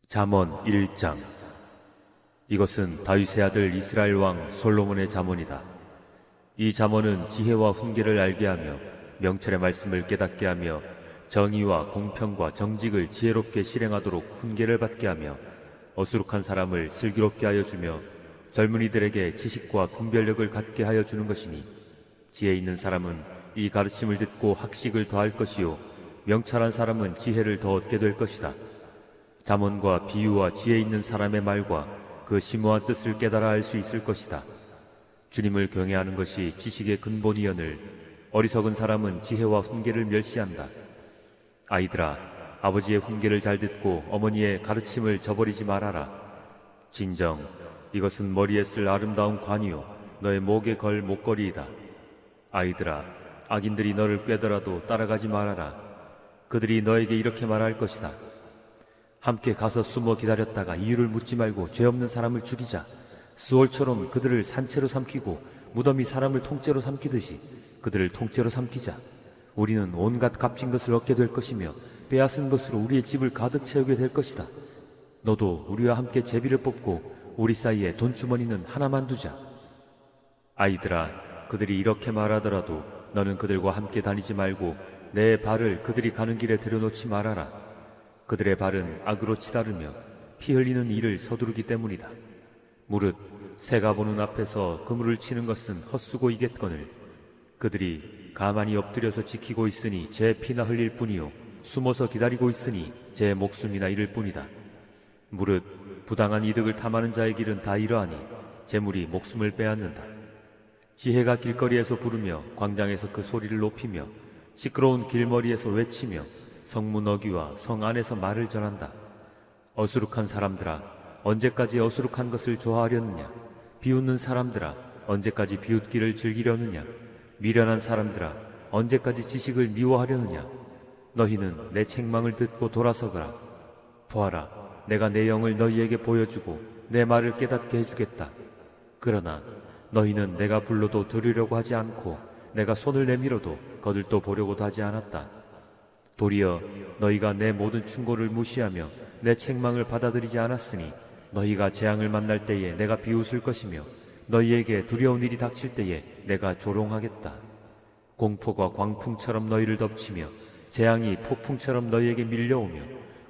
잠언 1장. 이것은 다윗의 아들 이스라엘 왕 솔로몬의 잠언이다. 이 잠언은 지혜와 훈계를 알게 하며 명철의 말씀을 깨닫게 하며 정의와 공평과 정직을 지혜롭게 실행하도록 훈계를 받게 하며 어수룩한 사람을 슬기롭게 하여 주며 젊은이들에게 지식과 분별력을 갖게 하여 주는 것이니, 지혜 있는 사람은 이 가르침을 듣고 학식을 더할 것이요 명철한 사람은 지혜를 더 얻게 될 것이다. 잠언과 비유와 지혜 있는 사람의 말과 그 심오한 뜻을 깨달아 알 수 있을 것이다. 주님을 경외하는 것이 지식의 근본이여늘 어리석은 사람은 지혜와 훈계를 멸시한다. 아이들아, 아버지의 훈계를 잘 듣고 어머니의 가르침을 저버리지 말아라. 진정 이것은 머리에 쓸 아름다운 관이요 너의 목에 걸 목걸이이다. 아이들아, 악인들이 너를 꾀더라도 따라가지 말아라. 그들이 너에게 이렇게 말할 것이다. 함께 가서 숨어 기다렸다가 이유를 묻지 말고 죄 없는 사람을 죽이자. 수월처럼 그들을 산채로 삼키고 무덤이 사람을 통째로 삼키듯이 그들을 통째로 삼키자. 우리는 온갖 값진 것을 얻게 될 것이며 빼앗은 것으로 우리의 집을 가득 채우게 될 것이다. 너도 우리와 함께 제비를 뽑고 우리 사이에 돈주머니는 하나만 두자. 아이들아, 그들이 이렇게 말하더라도 너는 그들과 함께 다니지 말고 내 발을 그들이 가는 길에 들여놓지 말아라. 그들의 발은 악으로 치다르며 피 흘리는 일을 서두르기 때문이다. 무릇 새가 보는 앞에서 그물을 치는 것은 헛수고이겠거늘 그들이 가만히 엎드려서 지키고 있으니 제 피나 흘릴 뿐이요 숨어서 기다리고 있으니 제 목숨이나 잃을 뿐이다. 무릇 부당한 이득을 탐하는 자의 길은 다 이러하니 재물이 목숨을 빼앗는다. 지혜가 길거리에서 부르며 광장에서 그 소리를 높이며 시끄러운 길머리에서 외치며 성문 어귀와 성 안에서 말을 전한다. 어수룩한 사람들아, 언제까지 어수룩한 것을 좋아하려느냐? 비웃는 사람들아, 언제까지 비웃기를 즐기려느냐? 미련한 사람들아, 언제까지 지식을 미워하려느냐? 너희는 내 책망을 듣고 돌아서거라. 보아라, 내가 내 영을 너희에게 보여주고 내 말을 깨닫게 해주겠다. 그러나 너희는 내가 불러도 들으려고 하지 않고 내가 손을 내밀어도 거들떠 보려고도 하지 않았다. 도리어 너희가 내 모든 충고를 무시하며 내 책망을 받아들이지 않았으니 너희가 재앙을 만날 때에 내가 비웃을 것이며 너희에게 두려운 일이 닥칠 때에 내가 조롱하겠다. 공포가 광풍처럼 너희를 덮치며 재앙이 폭풍처럼 너희에게 밀려오며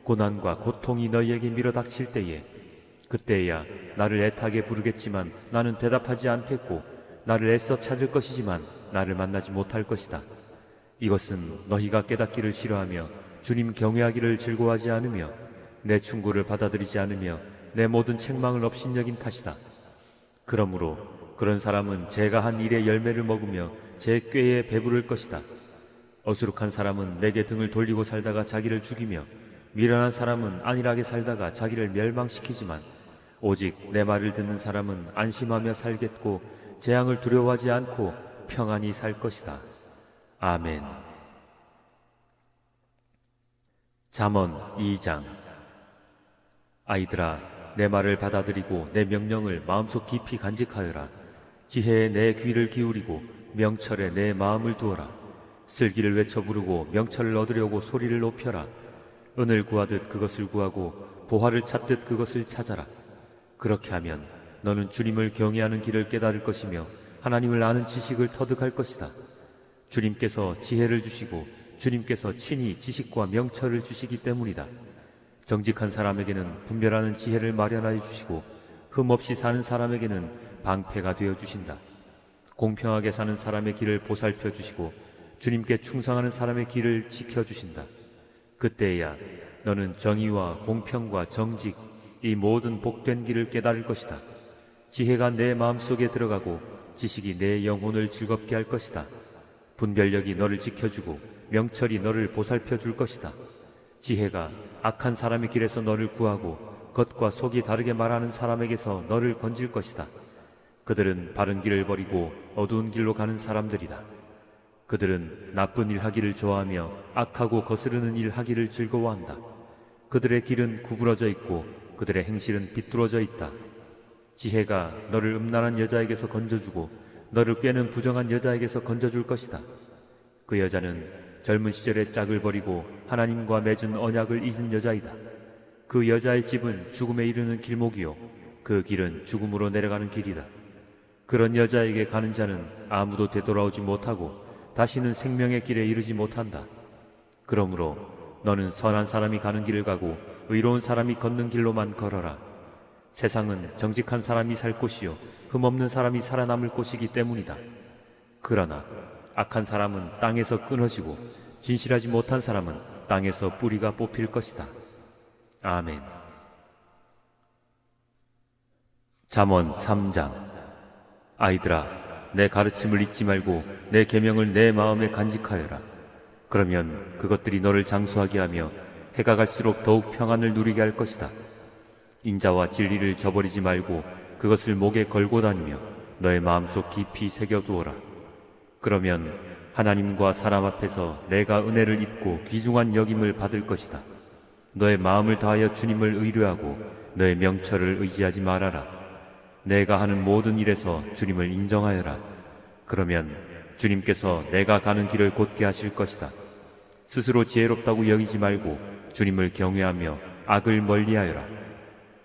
고난과 고통이 너희에게 밀어닥칠 때에 그때야 나를 애타게 부르겠지만 나는 대답하지 않겠고 나를 애써 찾을 것이지만 나를 만나지 못할 것이다. 이것은 너희가 깨닫기를 싫어하며 주님 경외하기를 즐거워하지 않으며 내 충고를 받아들이지 않으며 내 모든 책망을 업신여긴 탓이다. 그러므로 그런 사람은 제가 한 일의 열매를 먹으며 제 꾀에 배부를 것이다. 어수룩한 사람은 내게 등을 돌리고 살다가 자기를 죽이며 미련한 사람은 안일하게 살다가 자기를 멸망시키지만 오직 내 말을 듣는 사람은 안심하며 살겠고 재앙을 두려워하지 않고 평안히 살 것이다. 아멘. 잠언 2장. 아이들아, 내 말을 받아들이고 내 명령을 마음속 깊이 간직하여라. 지혜에 내 귀를 기울이고 명철에 내 마음을 두어라. 슬기를 외쳐 부르고 명철을 얻으려고 소리를 높여라. 은을 구하듯 그것을 구하고 보화를 찾듯 그것을 찾아라. 그렇게 하면 너는 주님을 경외하는 길을 깨달을 것이며 하나님을 아는 지식을 터득할 것이다. 주님께서 지혜를 주시고 주님께서 친히 지식과 명철을 주시기 때문이다. 정직한 사람에게는 분별하는 지혜를 마련하여 주시고 흠없이 사는 사람에게는 방패가 되어 주신다. 공평하게 사는 사람의 길을 보살펴 주시고 주님께 충성하는 사람의 길을 지켜주신다. 그때야 너는 정의와 공평과 정직, 이 모든 복된 길을 깨달을 것이다. 지혜가 내 마음속에 들어가고 지식이 내 영혼을 즐겁게 할 것이다. 분별력이 너를 지켜주고 명철이 너를 보살펴 줄 것이다. 지혜가 악한 사람의 길에서 너를 구하고 겉과 속이 다르게 말하는 사람에게서 너를 건질 것이다. 그들은 바른 길을 버리고 어두운 길로 가는 사람들이다. 그들은 나쁜 일 하기를 좋아하며 악하고 거스르는 일 하기를 즐거워한다. 그들의 길은 구부러져 있고 그들의 행실은 비뚤어져 있다. 지혜가 너를 음란한 여자에게서 건져주고 너를 꾀는 부정한 여자에게서 건져줄 것이다. 그 여자는 젊은 시절의 짝을 버리고 하나님과 맺은 언약을 잊은 여자이다. 그 여자의 집은 죽음에 이르는 길목이요 그 길은 죽음으로 내려가는 길이다. 그런 여자에게 가는 자는 아무도 되돌아오지 못하고 다시는 생명의 길에 이르지 못한다. 그러므로 너는 선한 사람이 가는 길을 가고 의로운 사람이 걷는 길로만 걸어라. 세상은 정직한 사람이 살 곳이요 흠없는 사람이 살아남을 곳이기 때문이다. 그러나 악한 사람은 땅에서 끊어지고 진실하지 못한 사람은 땅에서 뿌리가 뽑힐 것이다. 아멘. 잠언 3장. 아이들아, 내 가르침을 잊지 말고 내 계명을 내 마음에 간직하여라. 그러면 그것들이 너를 장수하게 하며 해가 갈수록 더욱 평안을 누리게 할 것이다. 인자와 진리를 저버리지 말고 그것을 목에 걸고 다니며 너의 마음속 깊이 새겨두어라. 그러면 하나님과 사람 앞에서 내가 은혜를 입고 귀중한 여김을 받을 것이다. 너의 마음을 다하여 주님을 의뢰하고 너의 명철을 의지하지 말아라. 내가 하는 모든 일에서 주님을 인정하여라. 그러면 주님께서 내가 가는 길을 곧게 하실 것이다. 스스로 지혜롭다고 여기지 말고 주님을 경외하며 악을 멀리하여라.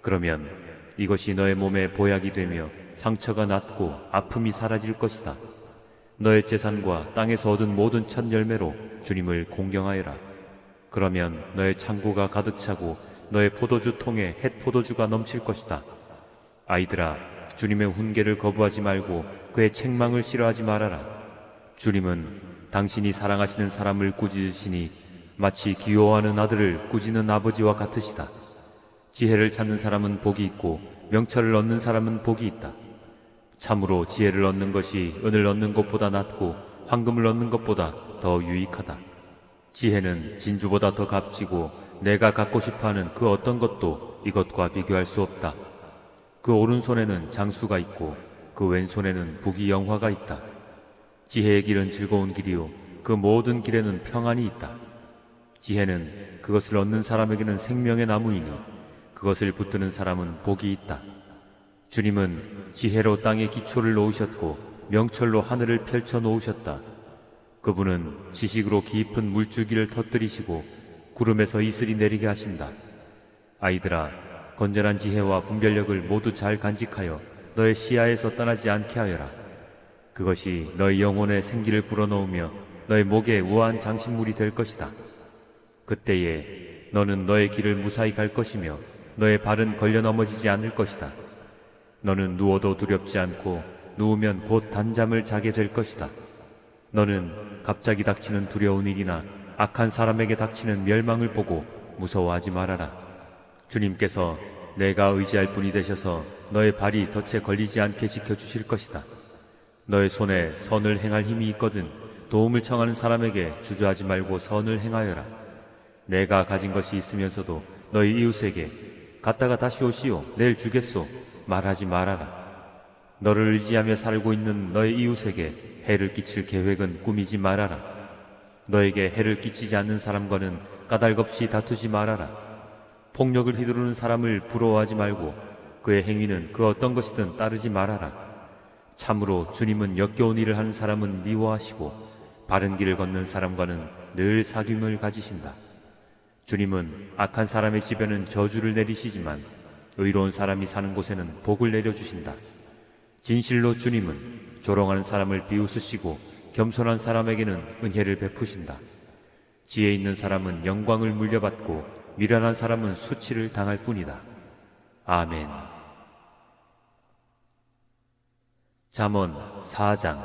그러면 이것이 너의 몸에 보약이 되며 상처가 낫고 아픔이 사라질 것이다. 너의 재산과 땅에서 얻은 모든 첫 열매로 주님을 공경하여라. 그러면 너의 창고가 가득 차고 너의 포도주 통에 햇 포도주가 넘칠 것이다. 아이들아, 주님의 훈계를 거부하지 말고 그의 책망을 싫어하지 말아라. 주님은 당신이 사랑하시는 사람을 꾸짖으시니 마치 귀여워하는 아들을 꾸짖는 아버지와 같으시다. 지혜를 찾는 사람은 복이 있고 명철을 얻는 사람은 복이 있다. 참으로 지혜를 얻는 것이 은을 얻는 것보다 낫고 황금을 얻는 것보다 더 유익하다. 지혜는 진주보다 더 값지고 내가 갖고 싶어하는 그 어떤 것도 이것과 비교할 수 없다. 그 오른손에는 장수가 있고 그 왼손에는 북이 영화가 있다. 지혜의 길은 즐거운 길이요 그 모든 길에는 평안이 있다. 지혜는 그것을 얻는 사람에게는 생명의 나무이니 그것을 붙드는 사람은 복이 있다. 주님은 지혜로 땅에 기초를 놓으셨고 명철로 하늘을 펼쳐 놓으셨다. 그분은 지식으로 깊은 물줄기를 터뜨리시고 구름에서 이슬이 내리게 하신다. 아이들아, 건전한 지혜와 분별력을 모두 잘 간직하여 너의 시야에서 떠나지 않게 하여라. 그것이 너의 영혼에 생기를 불어넣으며 너의 목에 우아한 장신물이 될 것이다. 그때에 너는 너의 길을 무사히 갈 것이며 너의 발은 걸려 넘어지지 않을 것이다. 너는 누워도 두렵지 않고 누우면 곧 단잠을 자게 될 것이다. 너는 갑자기 닥치는 두려운 일이나 악한 사람에게 닥치는 멸망을 보고 무서워하지 말아라. 주님께서 내가 의지할 분이 되셔서 너의 발이 덫에 걸리지 않게 지켜주실 것이다. 너의 손에 선을 행할 힘이 있거든 도움을 청하는 사람에게 주저하지 말고 선을 행하여라. 내가 가진 것이 있으면서도 너희 이웃에게 갔다가 다시 오시오, 내일 주겠소 말하지 말아라. 너를 의지하며 살고 있는 너의 이웃에게 해를 끼칠 계획은 꾸미지 말아라. 너에게 해를 끼치지 않는 사람과는 까닭없이 다투지 말아라. 폭력을 휘두르는 사람을 부러워하지 말고 그의 행위는 그 어떤 것이든 따르지 말아라. 참으로 주님은 역겨운 일을 하는 사람은 미워하시고 바른 길을 걷는 사람과는 늘 사귐을 가지신다. 주님은 악한 사람의 집에는 저주를 내리시지만 의로운 사람이 사는 곳에는 복을 내려주신다. 진실로 주님은 조롱하는 사람을 비웃으시고 겸손한 사람에게는 은혜를 베푸신다. 지혜 있는 사람은 영광을 물려받고 미련한 사람은 수치를 당할 뿐이다. 아멘. 잠언 4장.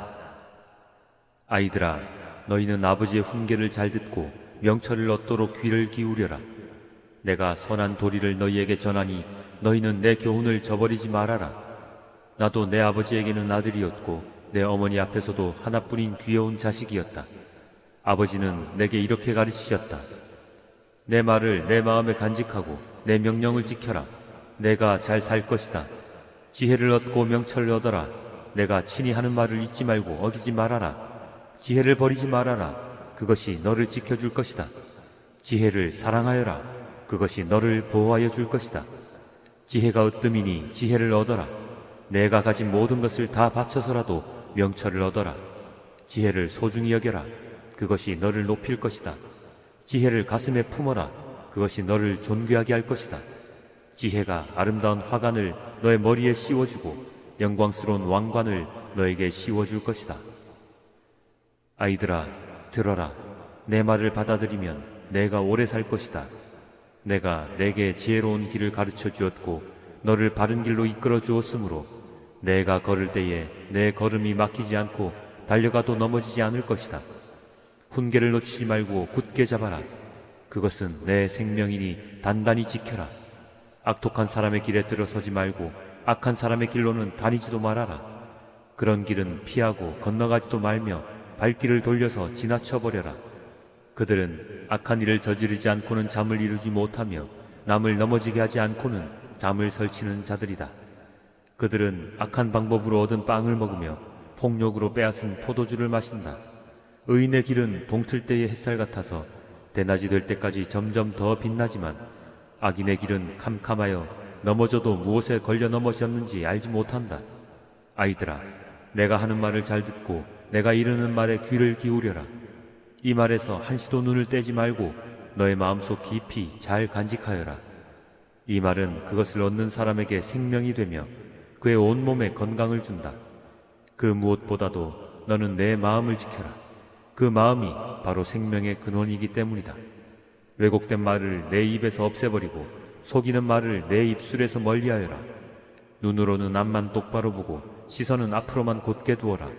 아이들아, 너희는 아버지의 훈계를 잘 듣고 명철을 얻도록 귀를 기울여라. 내가 선한 도리를 너희에게 전하니 너희는 내 교훈을 저버리지 말아라. 나도 내 아버지에게는 아들이었고 내 어머니 앞에서도 하나뿐인 귀여운 자식이었다. 아버지는 내게 이렇게 가르치셨다. 내 말을 내 마음에 간직하고 내 명령을 지켜라. 내가 잘 살 것이다. 지혜를 얻고 명철을 얻어라. 내가 친히 하는 말을 잊지 말고 어기지 말아라. 지혜를 버리지 말아라. 그것이 너를 지켜줄 것이다. 지혜를 사랑하여라. 그것이 너를 보호하여 줄 것이다. 지혜가 으뜸이니 지혜를 얻어라. 내가 가진 모든 것을 다 바쳐서라도 명철을 얻어라. 지혜를 소중히 여겨라. 그것이 너를 높일 것이다. 지혜를 가슴에 품어라. 그것이 너를 존귀하게 할 것이다. 지혜가 아름다운 화관을 너의 머리에 씌워주고 영광스러운 왕관을 너에게 씌워줄 것이다. 아이들아, 들어라. 내 말을 받아들이면 내가 오래 살 것이다. 내가 내게 지혜로운 길을 가르쳐 주었고 너를 바른 길로 이끌어 주었으므로 내가 걸을 때에 내 걸음이 막히지 않고 달려가도 넘어지지 않을 것이다. 훈계를 놓치지 말고 굳게 잡아라. 그것은 내 생명이니 단단히 지켜라. 악독한 사람의 길에 들어서지 말고 악한 사람의 길로는 다니지도 말아라. 그런 길은 피하고 건너가지도 말며 발길을 돌려서 지나쳐버려라. 그들은 악한 일을 저지르지 않고는 잠을 이루지 못하며 남을 넘어지게 하지 않고는 잠을 설치는 자들이다. 그들은 악한 방법으로 얻은 빵을 먹으며 폭력으로 빼앗은 포도주를 마신다. 의인의 길은 동틀 때의 햇살 같아서 대낮이 될 때까지 점점 더 빛나지만 악인의 길은 캄캄하여 넘어져도 무엇에 걸려 넘어졌는지 알지 못한다. 아이들아, 내가 하는 말을 잘 듣고 내가 이르는 말에 귀를 기울여라. 이 말에서 한시도 눈을 떼지 말고 너의 마음속 깊이 잘 간직하여라. 이 말은 그것을 얻는 사람에게 생명이 되며 그의 온몸에 건강을 준다. 그 무엇보다도 너는 내 마음을 지켜라. 그 마음이 바로 생명의 근원이기 때문이다. 왜곡된 말을 내 입에서 없애버리고 속이는 말을 내 입술에서 멀리하여라. 눈으로는 앞만 똑바로 보고 시선은 앞으로만 곧게 두어라.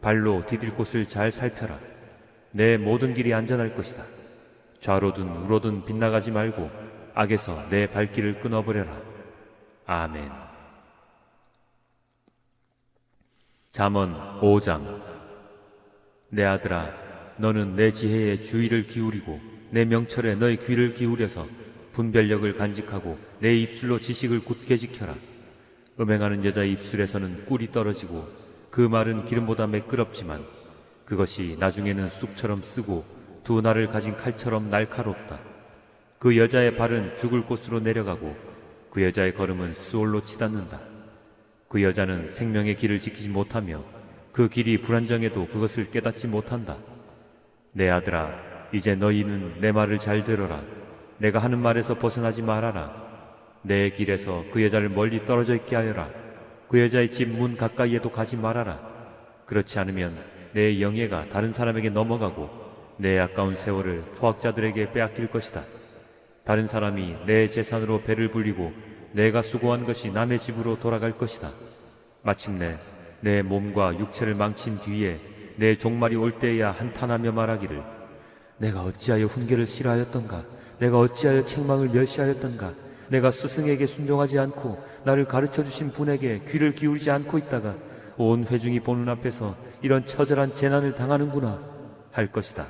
발로 디딜 곳을 잘 살펴라. 내 모든 길이 안전할 것이다. 좌로든 우로든 빗나가지 말고 악에서 내 발길을 끊어버려라. 아멘. 잠언 5장. 내 아들아, 너는 내 지혜에 주의를 기울이고 내 명철에 너의 귀를 기울여서 분별력을 간직하고 내 입술로 지식을 굳게 지켜라. 음행하는 여자의 입술에서는 꿀이 떨어지고 그 말은 기름보다 매끄럽지만 그것이 나중에는 쑥처럼 쓰고 두 날을 가진 칼처럼 날카롭다. 그 여자의 발은 죽을 곳으로 내려가고 그 여자의 걸음은 수올로 치닫는다. 그 여자는 생명의 길을 지키지 못하며 그 길이 불안정해도 그것을 깨닫지 못한다. 내 아들아, 이제 너희는 내 말을 잘 들어라. 내가 하는 말에서 벗어나지 말아라. 내 길에서 그 여자를 멀리 떨어져 있게 하여라. 그 여자의 집 문 가까이에도 가지 말아라. 그렇지 않으면 내 영예가 다른 사람에게 넘어가고 내 아까운 세월을 포악자들에게 빼앗길 것이다. 다른 사람이 내 재산으로 배를 불리고 내가 수고한 것이 남의 집으로 돌아갈 것이다. 마침내 내 몸과 육체를 망친 뒤에 내 종말이 올 때에야 한탄하며 말하기를 내가 어찌하여 훈계를 싫어하였던가. 내가 어찌하여 책망을 멸시하였던가. 내가 스승에게 순종하지 않고 나를 가르쳐주신 분에게 귀를 기울이지 않고 있다가 온 회중이 보는 앞에서 이런 처절한 재난을 당하는구나 할 것이다.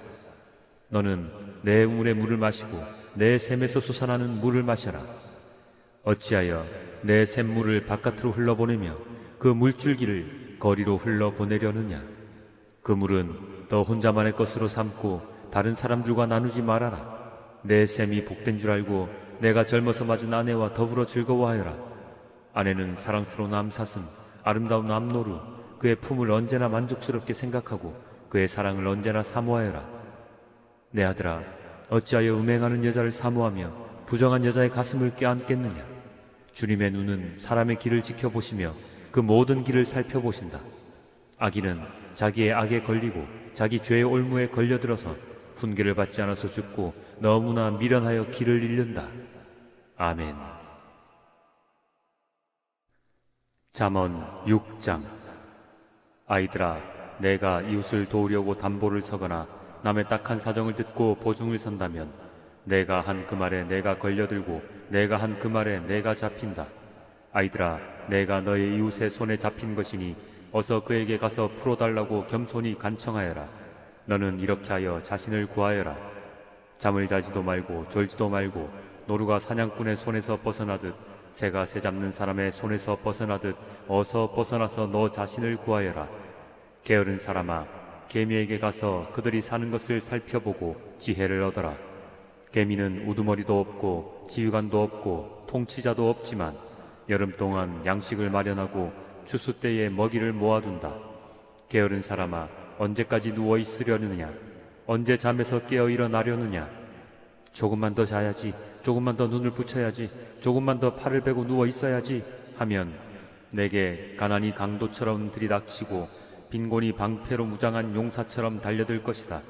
너는 내 우물의 물을 마시고 내 샘에서 솟아나는 물을 마셔라. 어찌하여 내 샘물을 바깥으로 흘러보내며 그 물줄기를 거리로 흘러보내려느냐. 그 물은 너 혼자만의 것으로 삼고 다른 사람들과 나누지 말아라. 내 샘이 복된 줄 알고 내가 젊어서 맞은 아내와 더불어 즐거워하여라. 아내는 사랑스러운 암사슴, 아름다운 암노루, 그의 품을 언제나 만족스럽게 생각하고 그의 사랑을 언제나 사모하여라. 내 아들아, 어찌하여 음행하는 여자를 사모하며 부정한 여자의 가슴을 껴안겠느냐. 주님의 눈은 사람의 길을 지켜보시며 그 모든 길을 살펴보신다. 악인은 자기의 악에 걸리고 자기 죄의 올무에 걸려들어서 훈계를 받지 않아서 죽고 너무나 미련하여 길을 잃는다. 아멘. 잠언 6장. 아이들아, 내가 이웃을 도우려고 담보를 서거나 남의 딱한 사정을 듣고 보증을 선다면 내가 한 그 말에 내가 걸려들고 내가 한 그 말에 내가 잡힌다. 아이들아, 내가 너의 이웃의 손에 잡힌 것이니 어서 그에게 가서 풀어달라고 겸손히 간청하여라. 너는 이렇게 하여 자신을 구하여라. 잠을 자지도 말고 졸지도 말고 노루가 사냥꾼의 손에서 벗어나듯 새가 새 잡는 사람의 손에서 벗어나듯 어서 벗어나서 너 자신을 구하여라. 게으른 사람아, 개미에게 가서 그들이 사는 것을 살펴보고 지혜를 얻어라. 개미는 우두머리도 없고 지휘관도 없고 통치자도 없지만 여름 동안 양식을 마련하고 추수 때에 먹이를 모아둔다. 게으른 사람아, 언제까지 누워 있으려느냐? 언제 잠에서 깨어 일어나려느냐? 조금만 더 자야지, 조금만 더 눈을 붙여야지, 조금만 더 팔을 베고 누워 있어야지 하면 내게 가난이 강도처럼 들이닥치고 빈곤이 방패로 무장한 용사처럼 달려들 것이다.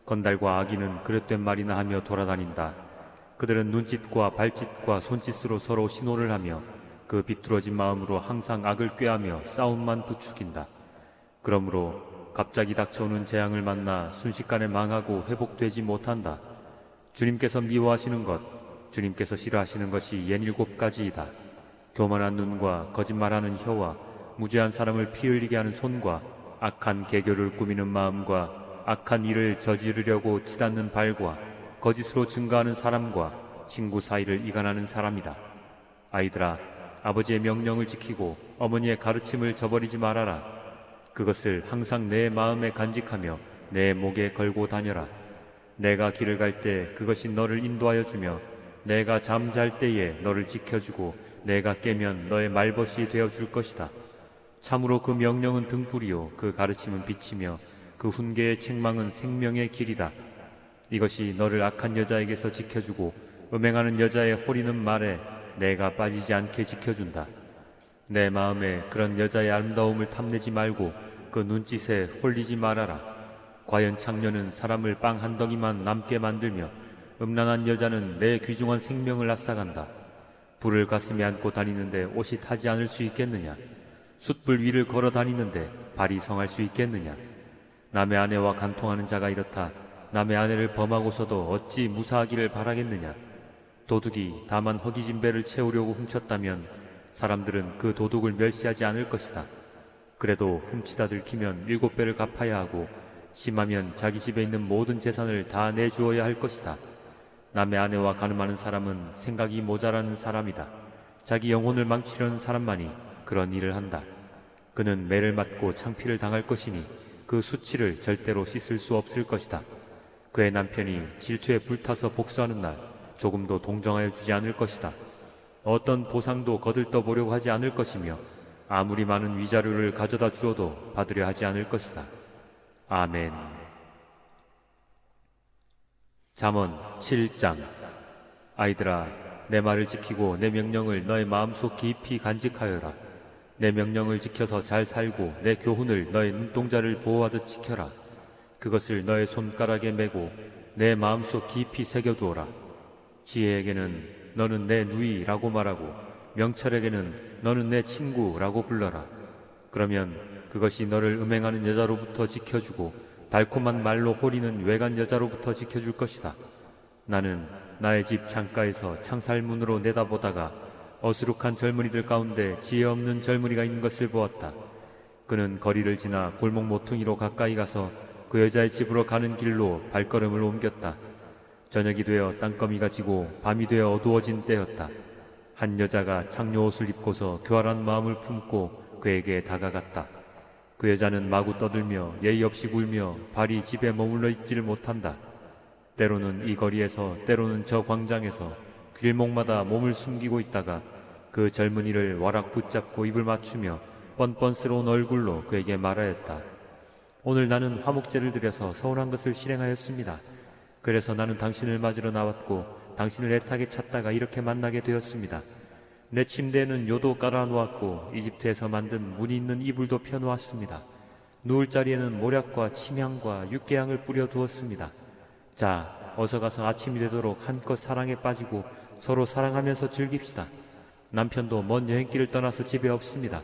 건달과 아기는 그릇된 말이나 하며 돌아다닌다. 그들은 눈짓과 발짓과 손짓으로 서로 신호를 하며 그 비뚤어진 마음으로 항상 악을 꾀하며 싸움만 부추긴다. 그러므로 갑자기 닥쳐오는 재앙을 만나 순식간에 망하고 회복되지 못한다. 주님께서 미워하시는 것, 주님께서 싫어하시는 것이 67가지이다. 교만한 눈과 거짓말하는 혀와 무죄한 사람을 피 흘리게 하는 손과 악한 계교를 꾸미는 마음과 악한 일을 저지르려고 치닫는 발과 거짓으로 증거하는 사람과 친구 사이를 이간하는 사람이다. 아이들아, 아버지의 명령을 지키고 어머니의 가르침을 저버리지 말아라. 그것을 항상 내 마음에 간직하며 내 목에 걸고 다녀라. 내가 길을 갈 때 그것이 너를 인도하여 주며 내가 잠잘 때에 너를 지켜주고 내가 깨면 너의 말벗이 되어줄 것이다. 참으로 그 명령은 등불이요 그 가르침은 빛이며 그 훈계의 책망은 생명의 길이다. 이것이 너를 악한 여자에게서 지켜주고 음행하는 여자의 호리는 말에 내가 빠지지 않게 지켜준다. 내 마음에 그런 여자의 아름다움을 탐내지 말고 그 눈짓에 홀리지 말아라. 과연 창녀는 사람을 빵 한 덩이만 남게 만들며 음란한 여자는 내 귀중한 생명을 앗아간다. 불을 가슴에 안고 다니는데 옷이 타지 않을 수 있겠느냐? 숯불 위를 걸어 다니는데 발이 성할 수 있겠느냐? 남의 아내와 간통하는 자가 이렇다. 남의 아내를 범하고서도 어찌 무사하기를 바라겠느냐? 도둑이 다만 허기진 배를 채우려고 훔쳤다면 사람들은 그 도둑을 멸시하지 않을 것이다. 그래도 훔치다 들키면 7배를 갚아야 하고 심하면 자기 집에 있는 모든 재산을 다 내주어야 할 것이다. 남의 아내와 가늠하는 사람은 생각이 모자라는 사람이다. 자기 영혼을 망치려는 사람만이 그런 일을 한다. 그는 매를 맞고 창피를 당할 것이니 그 수치를 절대로 씻을 수 없을 것이다. 그의 남편이 질투에 불타서 복수하는 날 조금도 동정하여 주지 않을 것이다. 어떤 보상도 거들떠 보려고 하지 않을 것이며 아무리 많은 위자료를 가져다 주어도 받으려 하지 않을 것이다. 아멘. 잠언 7장. 아이들아, 내 말을 지키고 내 명령을 너의 마음속 깊이 간직하여라. 내 명령을 지켜서 잘 살고 내 교훈을 너의 눈동자를 보호하듯 지켜라. 그것을 너의 손가락에 메고 내 마음속 깊이 새겨두어라. 지혜에게는 너는 내 누이라고 말하고 명철에게는 너는 내 친구라고 불러라. 그러면 그것이 너를 음행하는 여자로부터 지켜주고 달콤한 말로 호리는 외간 여자로부터 지켜줄 것이다. 나는 나의 집 창가에서 창살문으로 내다보다가 어수룩한 젊은이들 가운데 지혜 없는 젊은이가 있는 것을 보았다. 그는 거리를 지나 골목 모퉁이로 가까이 가서 그 여자의 집으로 가는 길로 발걸음을 옮겼다. 저녁이 되어 땅거미가 지고 밤이 되어 어두워진 때였다. 한 여자가 창녀 옷을 입고서 교활한 마음을 품고 그에게 다가갔다. 그 여자는 마구 떠들며 예의 없이 굴며 발이 집에 머물러 있지를 못한다. 때로는 이 거리에서 때로는 저 광장에서 길목마다 몸을 숨기고 있다가 그 젊은이를 와락 붙잡고 입을 맞추며 뻔뻔스러운 얼굴로 그에게 말하였다. 오늘 나는 화목제를 드려서 서운한 것을 실행하였습니다. 그래서 나는 당신을 맞으러 나왔고 당신을 애타게 찾다가 이렇게 만나게 되었습니다. 내 침대에는 요도 깔아놓았고 이집트에서 만든 무늬 있는 이불도 펴놓았습니다. 누울 자리에는 모략과 침향과 육개향을 뿌려두었습니다. 자, 어서 가서 아침이 되도록 한껏 사랑에 빠지고 서로 사랑하면서 즐깁시다. 남편도 먼 여행길을 떠나서 집에 없습니다.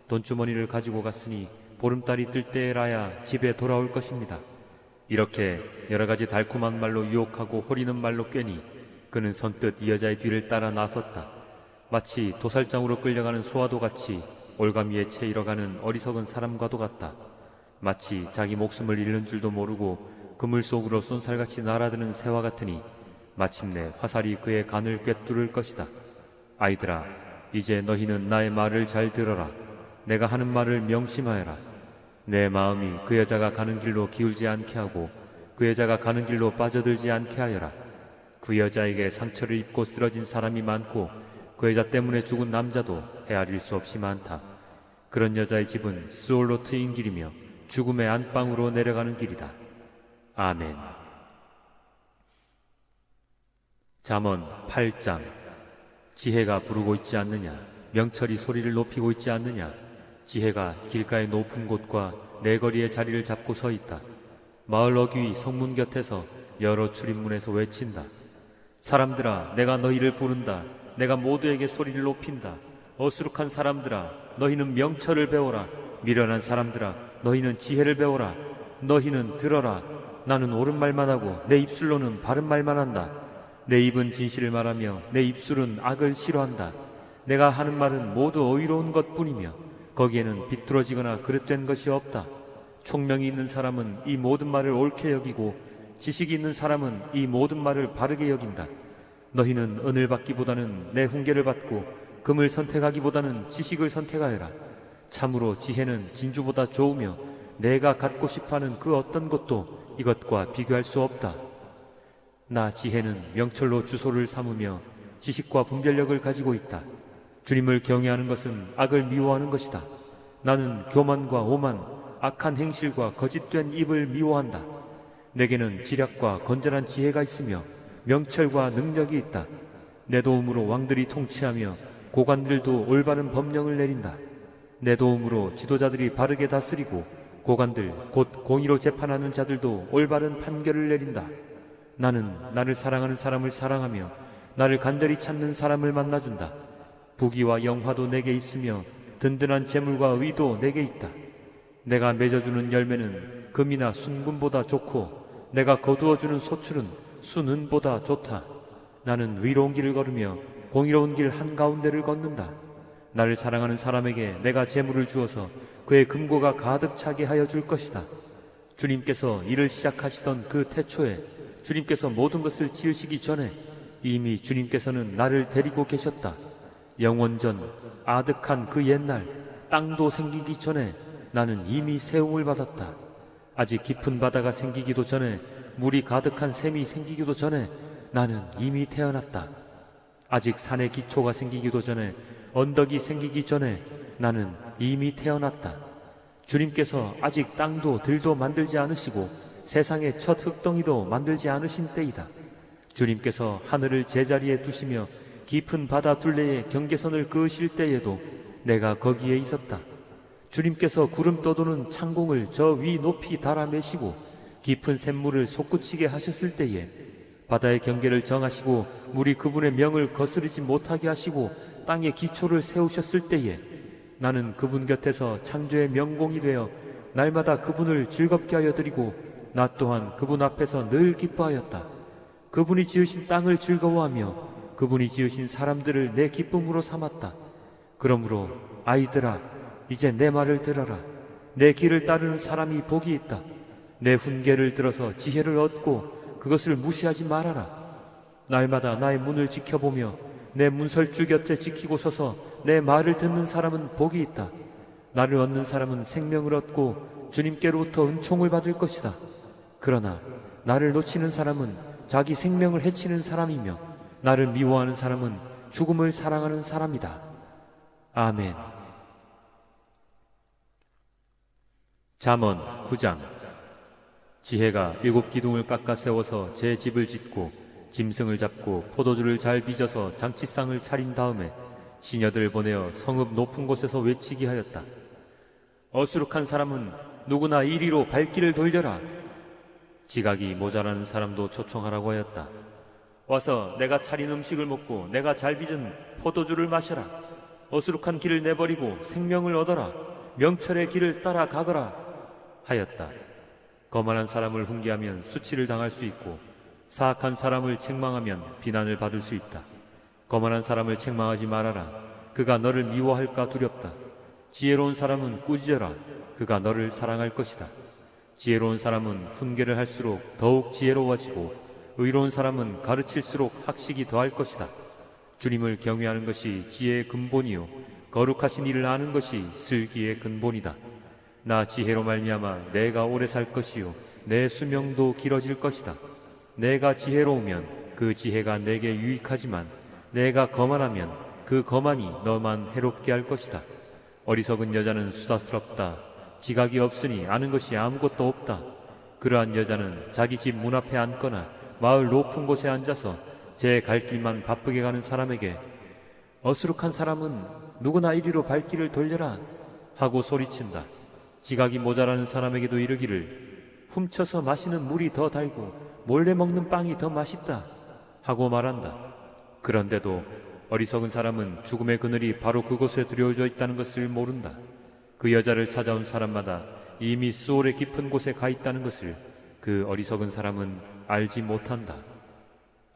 돈주머니를 가지고 갔으니 보름달이 뜰 때라야 집에 돌아올 것입니다. 이렇게 여러가지 달콤한 말로 유혹하고 호리는 말로 꿰니 그는 선뜻 이 여자의 뒤를 따라 나섰다. 마치 도살장으로 끌려가는 소와도 같이 올가미에 채 잃어가는 어리석은 사람과도 같다. 마치 자기 목숨을 잃는 줄도 모르고 그물 속으로 쏜살같이 날아드는 새와 같으니 마침내 화살이 그의 간을 꿰뚫을 것이다. 아이들아, 이제 너희는 나의 말을 잘 들어라. 내가 하는 말을 명심하여라. 내 마음이 그 여자가 가는 길로 기울지 않게 하고 그 여자가 가는 길로 빠져들지 않게 하여라. 그 여자에게 상처를 입고 쓰러진 사람이 많고 그 여자 때문에 죽은 남자도 헤아릴 수 없이 많다. 그런 여자의 집은 스올로 트인 길이며 죽음의 안방으로 내려가는 길이다. 아멘. 잠언 8장. 지혜가 부르고 있지 않느냐? 명철이 소리를 높이고 있지 않느냐? 지혜가 길가의 높은 곳과 내거리의 자리를 잡고 서 있다. 마을 어귀 성문 곁에서 여러 출입문에서 외친다. 사람들아, 내가 너희를 부른다. 내가 모두에게 소리를 높인다. 어수룩한 사람들아, 너희는 명철을 배워라. 미련한 사람들아, 너희는 지혜를 배워라. 너희는 들어라. 나는 옳은 말만 하고 내 입술로는 바른 말만 한다. 내 입은 진실을 말하며 내 입술은 악을 싫어한다. 내가 하는 말은 모두 의로운 것뿐이며 거기에는 비뚤어지거나 그릇된 것이 없다. 총명이 있는 사람은 이 모든 말을 옳게 여기고 지식이 있는 사람은 이 모든 말을 바르게 여긴다. 너희는 은을 받기보다는 내 훈계를 받고 금을 선택하기보다는 지식을 선택하여라. 참으로 지혜는 진주보다 좋으며 내가 갖고 싶어하는 그 어떤 것도 이것과 비교할 수 없다. 나 지혜는 명철로 주소를 삼으며 지식과 분별력을 가지고 있다. 주님을 경외하는 것은 악을 미워하는 것이다. 나는 교만과 오만, 악한 행실과 거짓된 입을 미워한다. 내게는 지략과 건전한 지혜가 있으며 명철과 능력이 있다. 내 도움으로 왕들이 통치하며 고관들도 올바른 법령을 내린다. 내 도움으로 지도자들이 바르게 다스리고 고관들 곧 공의로 재판하는 자들도 올바른 판결을 내린다. 나는 나를 사랑하는 사람을 사랑하며 나를 간절히 찾는 사람을 만나준다. 부귀와 영화도 내게 있으며 든든한 재물과 의도 내게 있다. 내가 맺어주는 열매는 금이나 순금보다 좋고 내가 거두어주는 소출은 순은보다 좋다. 나는 의로운 길을 걸으며 공의로운 길 한가운데를 걷는다. 나를 사랑하는 사람에게 내가 재물을 주어서 그의 금고가 가득 차게 하여 줄 것이다. 주님께서 일을 시작하시던 그 태초에 주님께서 모든 것을 지으시기 전에 이미 주님께서는 나를 데리고 계셨다. 영원전 아득한 그 옛날 땅도 생기기 전에 나는 이미 세움을 받았다. 아직 깊은 바다가 생기기도 전에 물이 가득한 샘이 생기기도 전에 나는 이미 태어났다. 아직 산의 기초가 생기기도 전에 언덕이 생기기 전에 나는 이미 태어났다. 주님께서 아직 땅도 들도 만들지 않으시고 세상의 첫 흙덩이도 만들지 않으신 때이다. 주님께서 하늘을 제자리에 두시며 깊은 바다 둘레에 경계선을 그으실 때에도 내가 거기에 있었다. 주님께서 구름 떠도는 창공을 저 위 높이 달아매시고 깊은 샘물을 솟구치게 하셨을 때에 바다의 경계를 정하시고 물이 그분의 명을 거스르지 못하게 하시고 땅의 기초를 세우셨을 때에 나는 그분 곁에서 창조의 명공이 되어 날마다 그분을 즐겁게 하여 드리고 나 또한 그분 앞에서 늘 기뻐하였다. 그분이 지으신 땅을 즐거워하며 그분이 지으신 사람들을 내 기쁨으로 삼았다. 그러므로 아이들아, 이제 내 말을 들어라. 내 길을 따르는 사람이 복이 있다. 내 훈계를 들어서 지혜를 얻고 그것을 무시하지 말아라. 날마다 나의 문을 지켜보며 내 문설주 곁에 지키고 서서 내 말을 듣는 사람은 복이 있다. 나를 얻는 사람은 생명을 얻고 주님께로부터 은총을 받을 것이다. 그러나 나를 놓치는 사람은 자기 생명을 해치는 사람이며 나를 미워하는 사람은 죽음을 사랑하는 사람이다. 아멘. 잠언 9장. 지혜가 7 기둥을 깎아 세워서 제 집을 짓고 짐승을 잡고 포도주를 잘 빚어서 장치상을 차린 다음에 시녀들을 보내어 성읍 높은 곳에서 외치게 하였다. 어수룩한 사람은 누구나 이리로 발길을 돌려라. 지각이 모자라는 사람도 초청하라고 하였다. 와서 내가 차린 음식을 먹고 내가 잘 빚은 포도주를 마셔라. 어수룩한 길을 내버리고 생명을 얻어라. 명철의 길을 따라 가거라 하였다. 거만한 사람을 훈계하면 수치를 당할 수 있고 사악한 사람을 책망하면 비난을 받을 수 있다. 거만한 사람을 책망하지 말아라. 그가 너를 미워할까 두렵다. 지혜로운 사람은 꾸짖어라. 그가 너를 사랑할 것이다. 지혜로운 사람은 훈계를 할수록 더욱 지혜로워지고 의로운 사람은 가르칠수록 학식이 더할 것이다. 주님을 경외하는 것이 지혜의 근본이요 거룩하신 이를 아는 것이 슬기의 근본이다. 나 지혜로 말미암아 내가 오래 살 것이요 내 수명도 길어질 것이다. 내가 지혜로우면 그 지혜가 내게 유익하지만 내가 거만하면 그 거만이 너만 해롭게 할 것이다. 어리석은 여자는 수다스럽다. 지각이 없으니 아는 것이 아무것도 없다. 그러한 여자는 자기 집 문 앞에 앉거나 마을 높은 곳에 앉아서 제 갈 길만 바쁘게 가는 사람에게 어수룩한 사람은 누구나 이리로 발길을 돌려라 하고 소리친다. 지각이 모자라는 사람에게도 이르기를 훔쳐서 마시는 물이 더 달고 몰래 먹는 빵이 더 맛있다 하고 말한다. 그런데도 어리석은 사람은 죽음의 그늘이 바로 그곳에 들여져 있다는 것을 모른다. 그 여자를 찾아온 사람마다 이미 수월의 깊은 곳에 가 있다는 것을 그 어리석은 사람은 알지 못한다.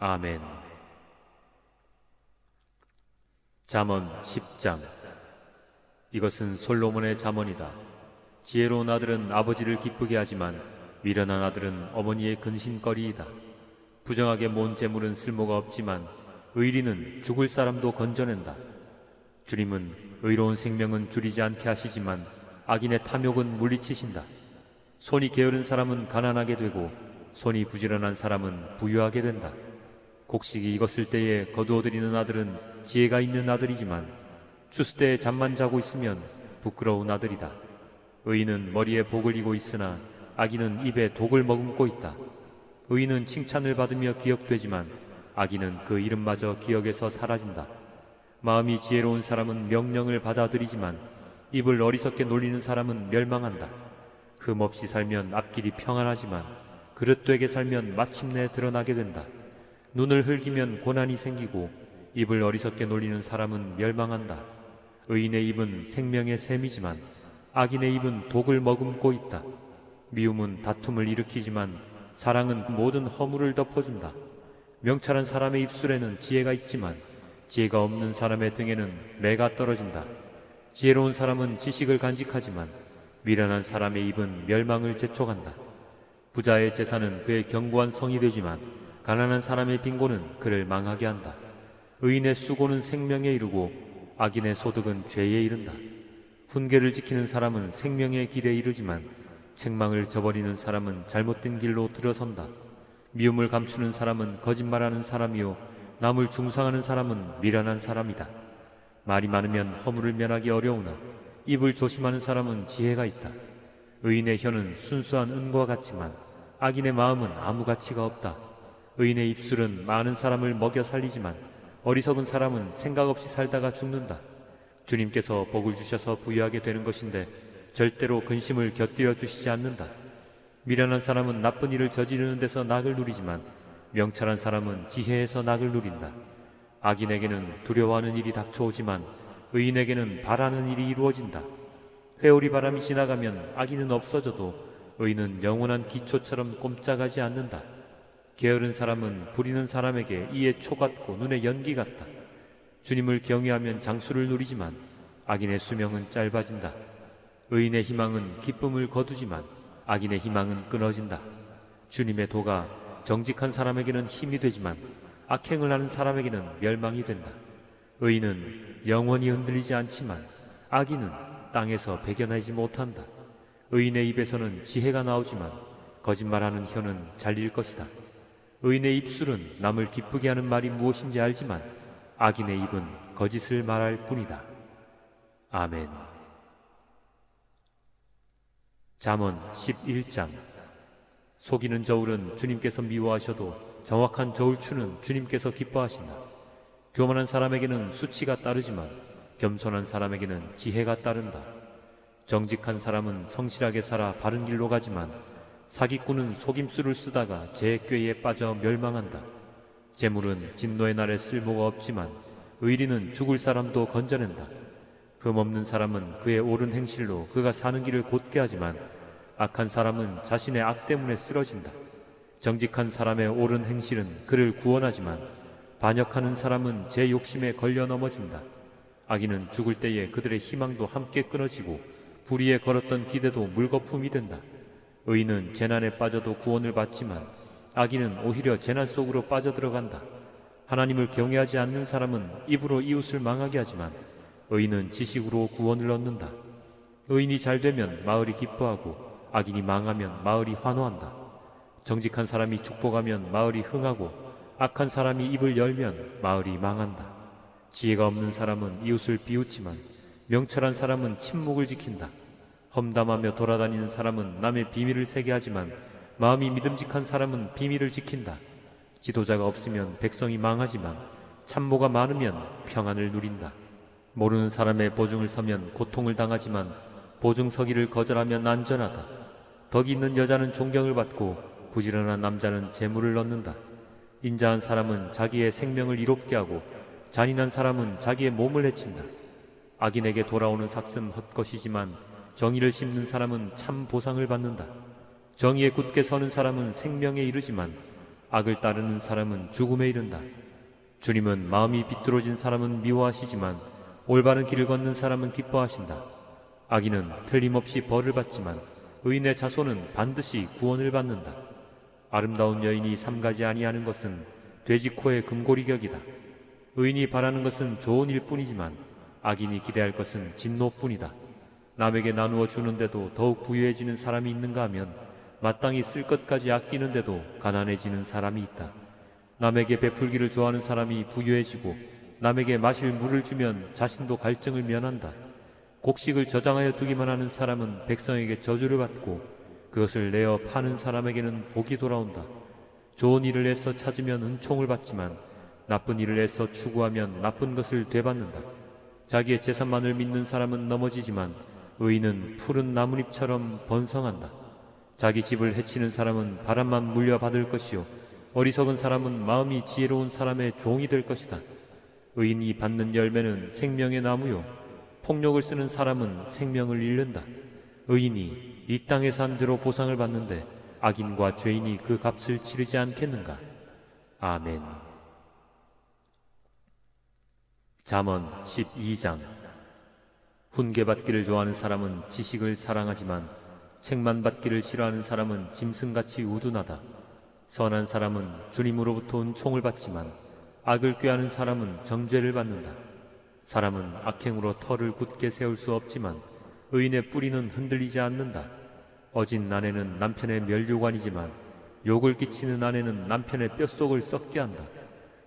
아멘. 잠언 10장. 이것은 솔로몬의 잠언이다. 지혜로운 아들은 아버지를 기쁘게 하지만 미련한 아들은 어머니의 근심거리이다. 부정하게 모은 재물은 쓸모가 없지만 의리는 죽을 사람도 건져낸다. 주님은 의로운 생명은 줄이지 않게 하시지만 악인의 탐욕은 물리치신다. 손이 게으른 사람은 가난하게 되고 손이 부지런한 사람은 부유하게 된다. 곡식이 익었을 때에 거두어들이는 아들은 지혜가 있는 아들이지만 추수 때에 잠만 자고 있으면 부끄러운 아들이다. 의인은 머리에 복을 이고 있으나 악인은 입에 독을 머금고 있다. 의인은 칭찬을 받으며 기억되지만 악인은 그 이름마저 기억에서 사라진다. 마음이 지혜로운 사람은 명령을 받아들이지만 입을 어리석게 놀리는 사람은 멸망한다. 흠없이 살면 앞길이 평안하지만 그릇되게 살면 마침내 드러나게 된다. 눈을 흘기면 고난이 생기고 입을 어리석게 놀리는 사람은 멸망한다. 의인의 입은 생명의 샘이지만 악인의 입은 독을 머금고 있다. 미움은 다툼을 일으키지만 사랑은 모든 허물을 덮어준다. 명철한 사람의 입술에는 지혜가 있지만 지혜가 없는 사람의 등에는 매가 떨어진다. 지혜로운 사람은 지식을 간직하지만 미련한 사람의 입은 멸망을 재촉한다. 부자의 재산은 그의 견고한 성이 되지만 가난한 사람의 빈곤은 그를 망하게 한다. 의인의 수고는 생명에 이르고 악인의 소득은 죄에 이른다. 훈계를 지키는 사람은 생명의 길에 이르지만 책망을 저버리는 사람은 잘못된 길로 들어선다. 미움을 감추는 사람은 거짓말하는 사람이요 남을 중상하는 사람은 미련한 사람이다. 말이 많으면 허물을 면하기 어려우나 입을 조심하는 사람은 지혜가 있다. 의인의 혀는 순수한 은과 같지만 악인의 마음은 아무 가치가 없다. 의인의 입술은 많은 사람을 먹여 살리지만 어리석은 사람은 생각 없이 살다가 죽는다. 주님께서 복을 주셔서 부유하게 되는 것인데 절대로 근심을 곁들여 주시지 않는다. 미련한 사람은 나쁜 일을 저지르는 데서 낙을 누리지만 명철한 사람은 지혜에서 낙을 누린다. 악인에게는 두려워하는 일이 닥쳐오지만 의인에게는 바라는 일이 이루어진다. 회오리 바람이 지나가면 악인은 없어져도 의인은 영원한 기초처럼 꼼짝하지 않는다. 게으른 사람은 부리는 사람에게 이에 초 같고 눈에 연기 같다. 주님을 경외하면 장수를 누리지만 악인의 수명은 짧아진다. 의인의 희망은 기쁨을 거두지만 악인의 희망은 끊어진다. 주님의 도가 정직한 사람에게는 힘이 되지만 악행을 하는 사람에게는 멸망이 된다. 의인은 영원히 흔들리지 않지만 악인은 땅에서 배겨나지 못한다. 의인의 입에서는 지혜가 나오지만 거짓말하는 혀는 잘릴 것이다. 의인의 입술은 남을 기쁘게 하는 말이 무엇인지 알지만 악인의 입은 거짓을 말할 뿐이다. 아멘. 잠언 11장. 속이는 저울은 주님께서 미워하셔도 정확한 저울추는 주님께서 기뻐하신다. 교만한 사람에게는 수치가 따르지만 겸손한 사람에게는 지혜가 따른다. 정직한 사람은 성실하게 살아 바른 길로 가지만 사기꾼은 속임수를 쓰다가 제 꾀에 빠져 멸망한다. 재물은 진노의 날에 쓸모가 없지만 의리는 죽을 사람도 건져낸다. 흠없는 사람은 그의 옳은 행실로 그가 사는 길을 곧게 하지만 악한 사람은 자신의 악 때문에 쓰러진다. 정직한 사람의 옳은 행실은 그를 구원하지만 반역하는 사람은 제 욕심에 걸려 넘어진다. 악인은 죽을 때에 그들의 희망도 함께 끊어지고 불의에 걸었던 기대도 물거품이 된다. 의인은 재난에 빠져도 구원을 받지만 악인은 오히려 재난 속으로 빠져들어간다. 하나님을 경외하지 않는 사람은 입으로 이웃을 망하게 하지만 의인은 지식으로 구원을 얻는다. 의인이 잘되면 마을이 기뻐하고 악인이 망하면 마을이 환호한다. 정직한 사람이 축복하면 마을이 흥하고 악한 사람이 입을 열면 마을이 망한다. 지혜가 없는 사람은 이웃을 비웃지만 명철한 사람은 침묵을 지킨다. 험담하며 돌아다니는 사람은 남의 비밀을 새게 하지만 마음이 믿음직한 사람은 비밀을 지킨다. 지도자가 없으면 백성이 망하지만 참모가 많으면 평안을 누린다. 모르는 사람의 보증을 서면 고통을 당하지만 보증 서기를 거절하면 안전하다. 덕이 있는 여자는 존경을 받고 부지런한 남자는 재물을 얻는다. 인자한 사람은 자기의 생명을 이롭게 하고 잔인한 사람은 자기의 몸을 해친다. 악인에게 돌아오는 삭은 헛것이지만 정의를 심는 사람은 참 보상을 받는다. 정의에 굳게 서는 사람은 생명에 이르지만 악을 따르는 사람은 죽음에 이른다. 주님은 마음이 비뚤어진 사람은 미워하시지만 올바른 길을 걷는 사람은 기뻐하신다. 악인은 틀림없이 벌을 받지만 의인의 자손은 반드시 구원을 받는다. 아름다운 여인이 삼가지 아니하는 것은 돼지 코의 금고리격이다. 의인이 바라는 것은 좋은 일뿐이지만 악인이 기대할 것은 진노뿐이다. 남에게 나누어 주는데도 더욱 부유해지는 사람이 있는가 하면 마땅히 쓸 것까지 아끼는데도 가난해지는 사람이 있다. 남에게 베풀기를 좋아하는 사람이 부유해지고 남에게 마실 물을 주면 자신도 갈증을 면한다. 곡식을 저장하여 두기만 하는 사람은 백성에게 저주를 받고 그것을 내어 파는 사람에게는 복이 돌아온다. 좋은 일을 애써 찾으면 은총을 받지만 나쁜 일을 애써 추구하면 나쁜 것을 되받는다. 자기의 재산만을 믿는 사람은 넘어지지만 의인은 푸른 나뭇잎처럼 번성한다. 자기 집을 해치는 사람은 바람만 물려받을 것이요 어리석은 사람은 마음이 지혜로운 사람의 종이 될 것이다. 의인이 받는 열매는 생명의 나무요 폭력을 쓰는 사람은 생명을 잃는다. 의인이 이 땅에서 한 대로 보상을 받는데 악인과 죄인이 그 값을 치르지 않겠는가? 아멘. 잠언 12장. 훈계받기를 좋아하는 사람은 지식을 사랑하지만 책만 받기를 싫어하는 사람은 짐승같이 우둔하다. 선한 사람은 주님으로부터 은총을 받지만 악을 꾀하는 사람은 정죄를 받는다. 사람은 악행으로 터를 굳게 세울 수 없지만 의인의 뿌리는 흔들리지 않는다. 어진 아내는 남편의 면류관이지만 욕을 끼치는 아내는 남편의 뼛속을 썩게 한다.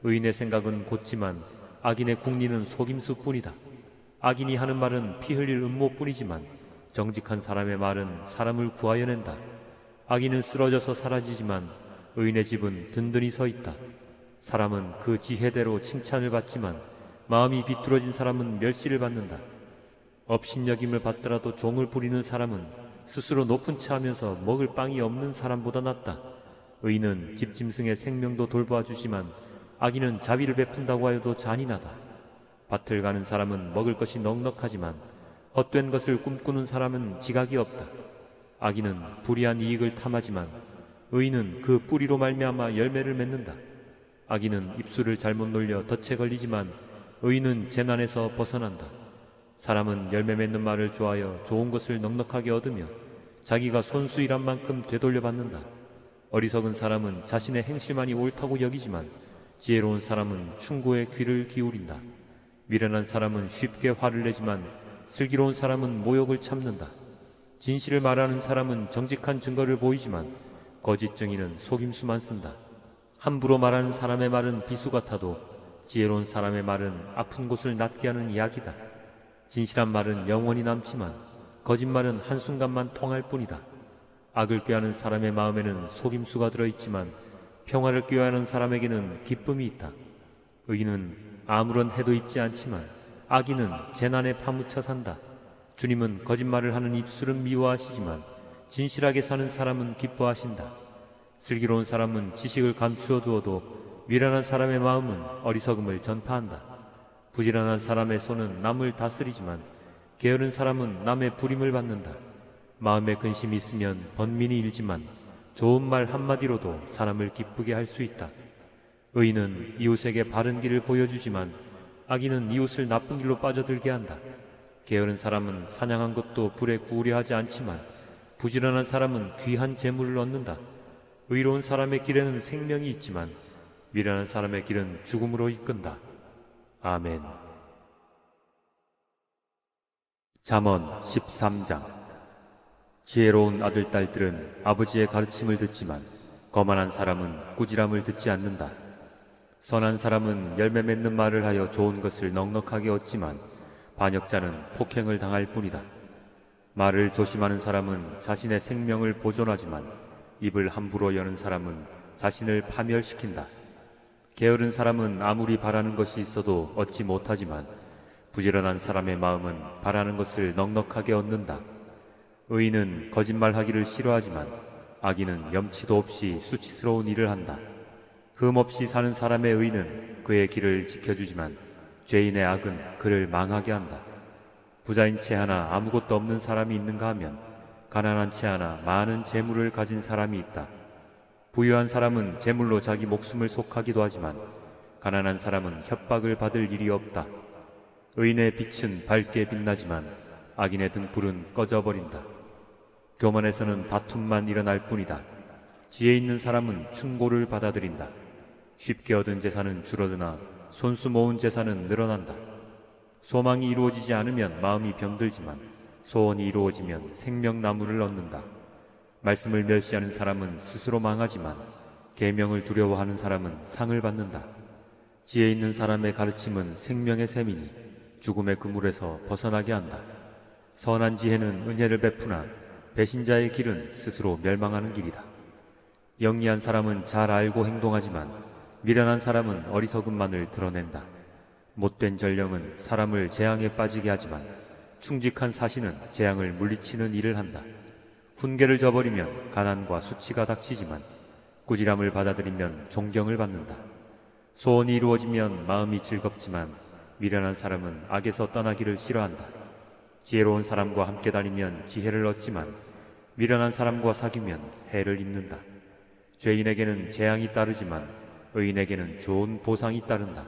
의인의 생각은 곧지만 악인의 궁리는 속임수뿐이다. 악인이 하는 말은 피 흘릴 음모뿐이지만 정직한 사람의 말은 사람을 구하여낸다. 악인은 쓰러져서 사라지지만 의인의 집은 든든히 서 있다. 사람은 그 지혜대로 칭찬을 받지만 마음이 비뚤어진 사람은 멸시를 받는다. 업신여김을 받더라도 종을 부리는 사람은 스스로 높은 차 하면서 먹을 빵이 없는 사람보다 낫다. 의인은 집짐승의 생명도 돌보아주지만 악인은 자비를 베푼다고 하여도 잔인하다. 밭을 가는 사람은 먹을 것이 넉넉하지만 헛된 것을 꿈꾸는 사람은 지각이 없다. 악인은 불의한 이익을 탐하지만 의인은 그 뿌리로 말미암아 열매를 맺는다. 악인은 입술을 잘못 놀려 덫에 걸리지만 의인은 재난에서 벗어난다. 사람은 열매 맺는 말을 좋아하여 좋은 것을 넉넉하게 얻으며 자기가 손수 일한 만큼 되돌려 받는다. 어리석은 사람은 자신의 행실만이 옳다고 여기지만 지혜로운 사람은 충고에 귀를 기울인다. 미련한 사람은 쉽게 화를 내지만 슬기로운 사람은 모욕을 참는다. 진실을 말하는 사람은 정직한 증거를 보이지만 거짓 증인은 속임수만 쓴다. 함부로 말하는 사람의 말은 비수 같아도 지혜로운 사람의 말은 아픈 곳을 낫게 하는 약이다. 진실한 말은 영원히 남지만 거짓말은 한순간만 통할 뿐이다. 악을 꾀하는 사람의 마음에는 속임수가 들어있지만 평화를 꾀하는 사람에게는 기쁨이 있다. 의인은 아무런 해도 입지 않지만 악인은 재난에 파묻혀 산다. 주님은 거짓말을 하는 입술은 미워하시지만 진실하게 사는 사람은 기뻐하신다. 슬기로운 사람은 지식을 감추어 두어도 미련한 사람의 마음은 어리석음을 전파한다. 부지런한 사람의 손은 남을 다스리지만 게으른 사람은 남의 부림을 받는다. 마음에 근심이 있으면 번민이 일지만 좋은 말 한마디로도 사람을 기쁘게 할 수 있다. 의인은 이웃에게 바른 길을 보여주지만 악인은 이웃을 나쁜 길로 빠져들게 한다. 게으른 사람은 사냥한 것도 불에 구우려 하지 않지만 부지런한 사람은 귀한 재물을 얻는다. 의로운 사람의 길에는 생명이 있지만 미련한 사람의 길은 죽음으로 이끈다. 아멘. 잠언 13장. 지혜로운 아들, 딸들은 아버지의 가르침을 듣지만 거만한 사람은 꾸지람을 듣지 않는다. 선한 사람은 열매 맺는 말을 하여 좋은 것을 넉넉하게 얻지만 반역자는 폭행을 당할 뿐이다. 말을 조심하는 사람은 자신의 생명을 보존하지만 입을 함부로 여는 사람은 자신을 파멸시킨다. 게으른 사람은 아무리 바라는 것이 있어도 얻지 못하지만 부지런한 사람의 마음은 바라는 것을 넉넉하게 얻는다. 의인은 거짓말하기를 싫어하지만 악인은 염치도 없이 수치스러운 일을 한다. 흠 없이 사는 사람의 의는 그의 길을 지켜주지만 죄인의 악은 그를 망하게 한다. 부자인 채 하나 아무것도 없는 사람이 있는가 하면 가난한 채 하나 많은 재물을 가진 사람이 있다. 부유한 사람은 재물로 자기 목숨을 속하기도 하지만 가난한 사람은 협박을 받을 일이 없다. 의인의 빛은 밝게 빛나지만 악인의 등불은 꺼져버린다. 교만에서는 다툼만 일어날 뿐이다. 지혜 있는 사람은 충고를 받아들인다. 쉽게 얻은 재산은 줄어드나 손수 모은 재산은 늘어난다. 소망이 이루어지지 않으면 마음이 병들지만 소원이 이루어지면 생명나무를 얻는다. 말씀을 멸시하는 사람은 스스로 망하지만 계명을 두려워하는 사람은 상을 받는다. 지혜 있는 사람의 가르침은 생명의 샘이니 죽음의 그물에서 벗어나게 한다. 선한 지혜는 은혜를 베푸나 배신자의 길은 스스로 멸망하는 길이다. 영리한 사람은 잘 알고 행동하지만 미련한 사람은 어리석음만을 드러낸다. 못된 전령은 사람을 재앙에 빠지게 하지만 충직한 사신은 재앙을 물리치는 일을 한다. 훈계를 저버리면 가난과 수치가 닥치지만 꾸지람을 받아들이면 존경을 받는다. 소원이 이루어지면 마음이 즐겁지만 미련한 사람은 악에서 떠나기를 싫어한다. 지혜로운 사람과 함께 다니면 지혜를 얻지만 미련한 사람과 사귀면 해를 입는다. 죄인에게는 재앙이 따르지만 의인에게는 좋은 보상이 따른다.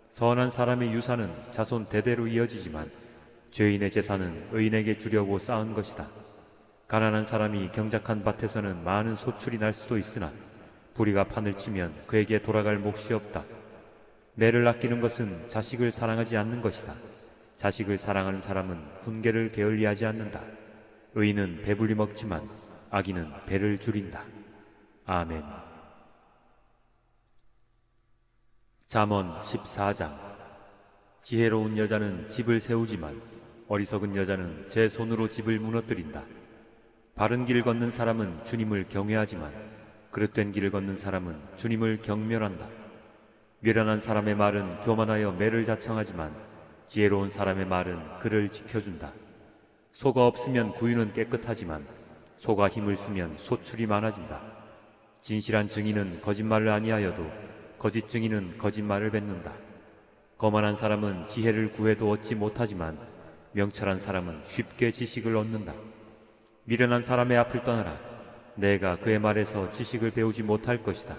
선한 사람의 유산은 자손 대대로 이어지지만 죄인의 재산은 의인에게 주려고 쌓은 것이다. 가난한 사람이 경작한 밭에서는 많은 소출이 날 수도 있으나 부리가 판을 치면 그에게 돌아갈 몫이 없다. 매를 아끼는 것은 자식을 사랑하지 않는 것이다. 자식을 사랑하는 사람은 훈계를 게을리하지 않는다. 의인은 배불리 먹지만 악인은 배를 줄인다. 아멘. 잠언 14장. 지혜로운 여자는 집을 세우지만 어리석은 여자는 제 손으로 집을 무너뜨린다. 바른 길을 걷는 사람은 주님을 경외하지만 그릇된 길을 걷는 사람은 주님을 경멸한다. 미련한 사람의 말은 교만하여 매를 자청하지만 지혜로운 사람의 말은 그를 지켜준다. 소가 없으면 구유는 깨끗하지만 소가 힘을 쓰면 소출이 많아진다. 진실한 증인은 거짓말을 아니하여도 거짓 증인은 거짓말을 뱉는다. 거만한 사람은 지혜를 구해도 얻지 못하지만 명철한 사람은 쉽게 지식을 얻는다. 미련한 사람의 앞을 떠나라. 내가 그의 말에서 지식을 배우지 못할 것이다.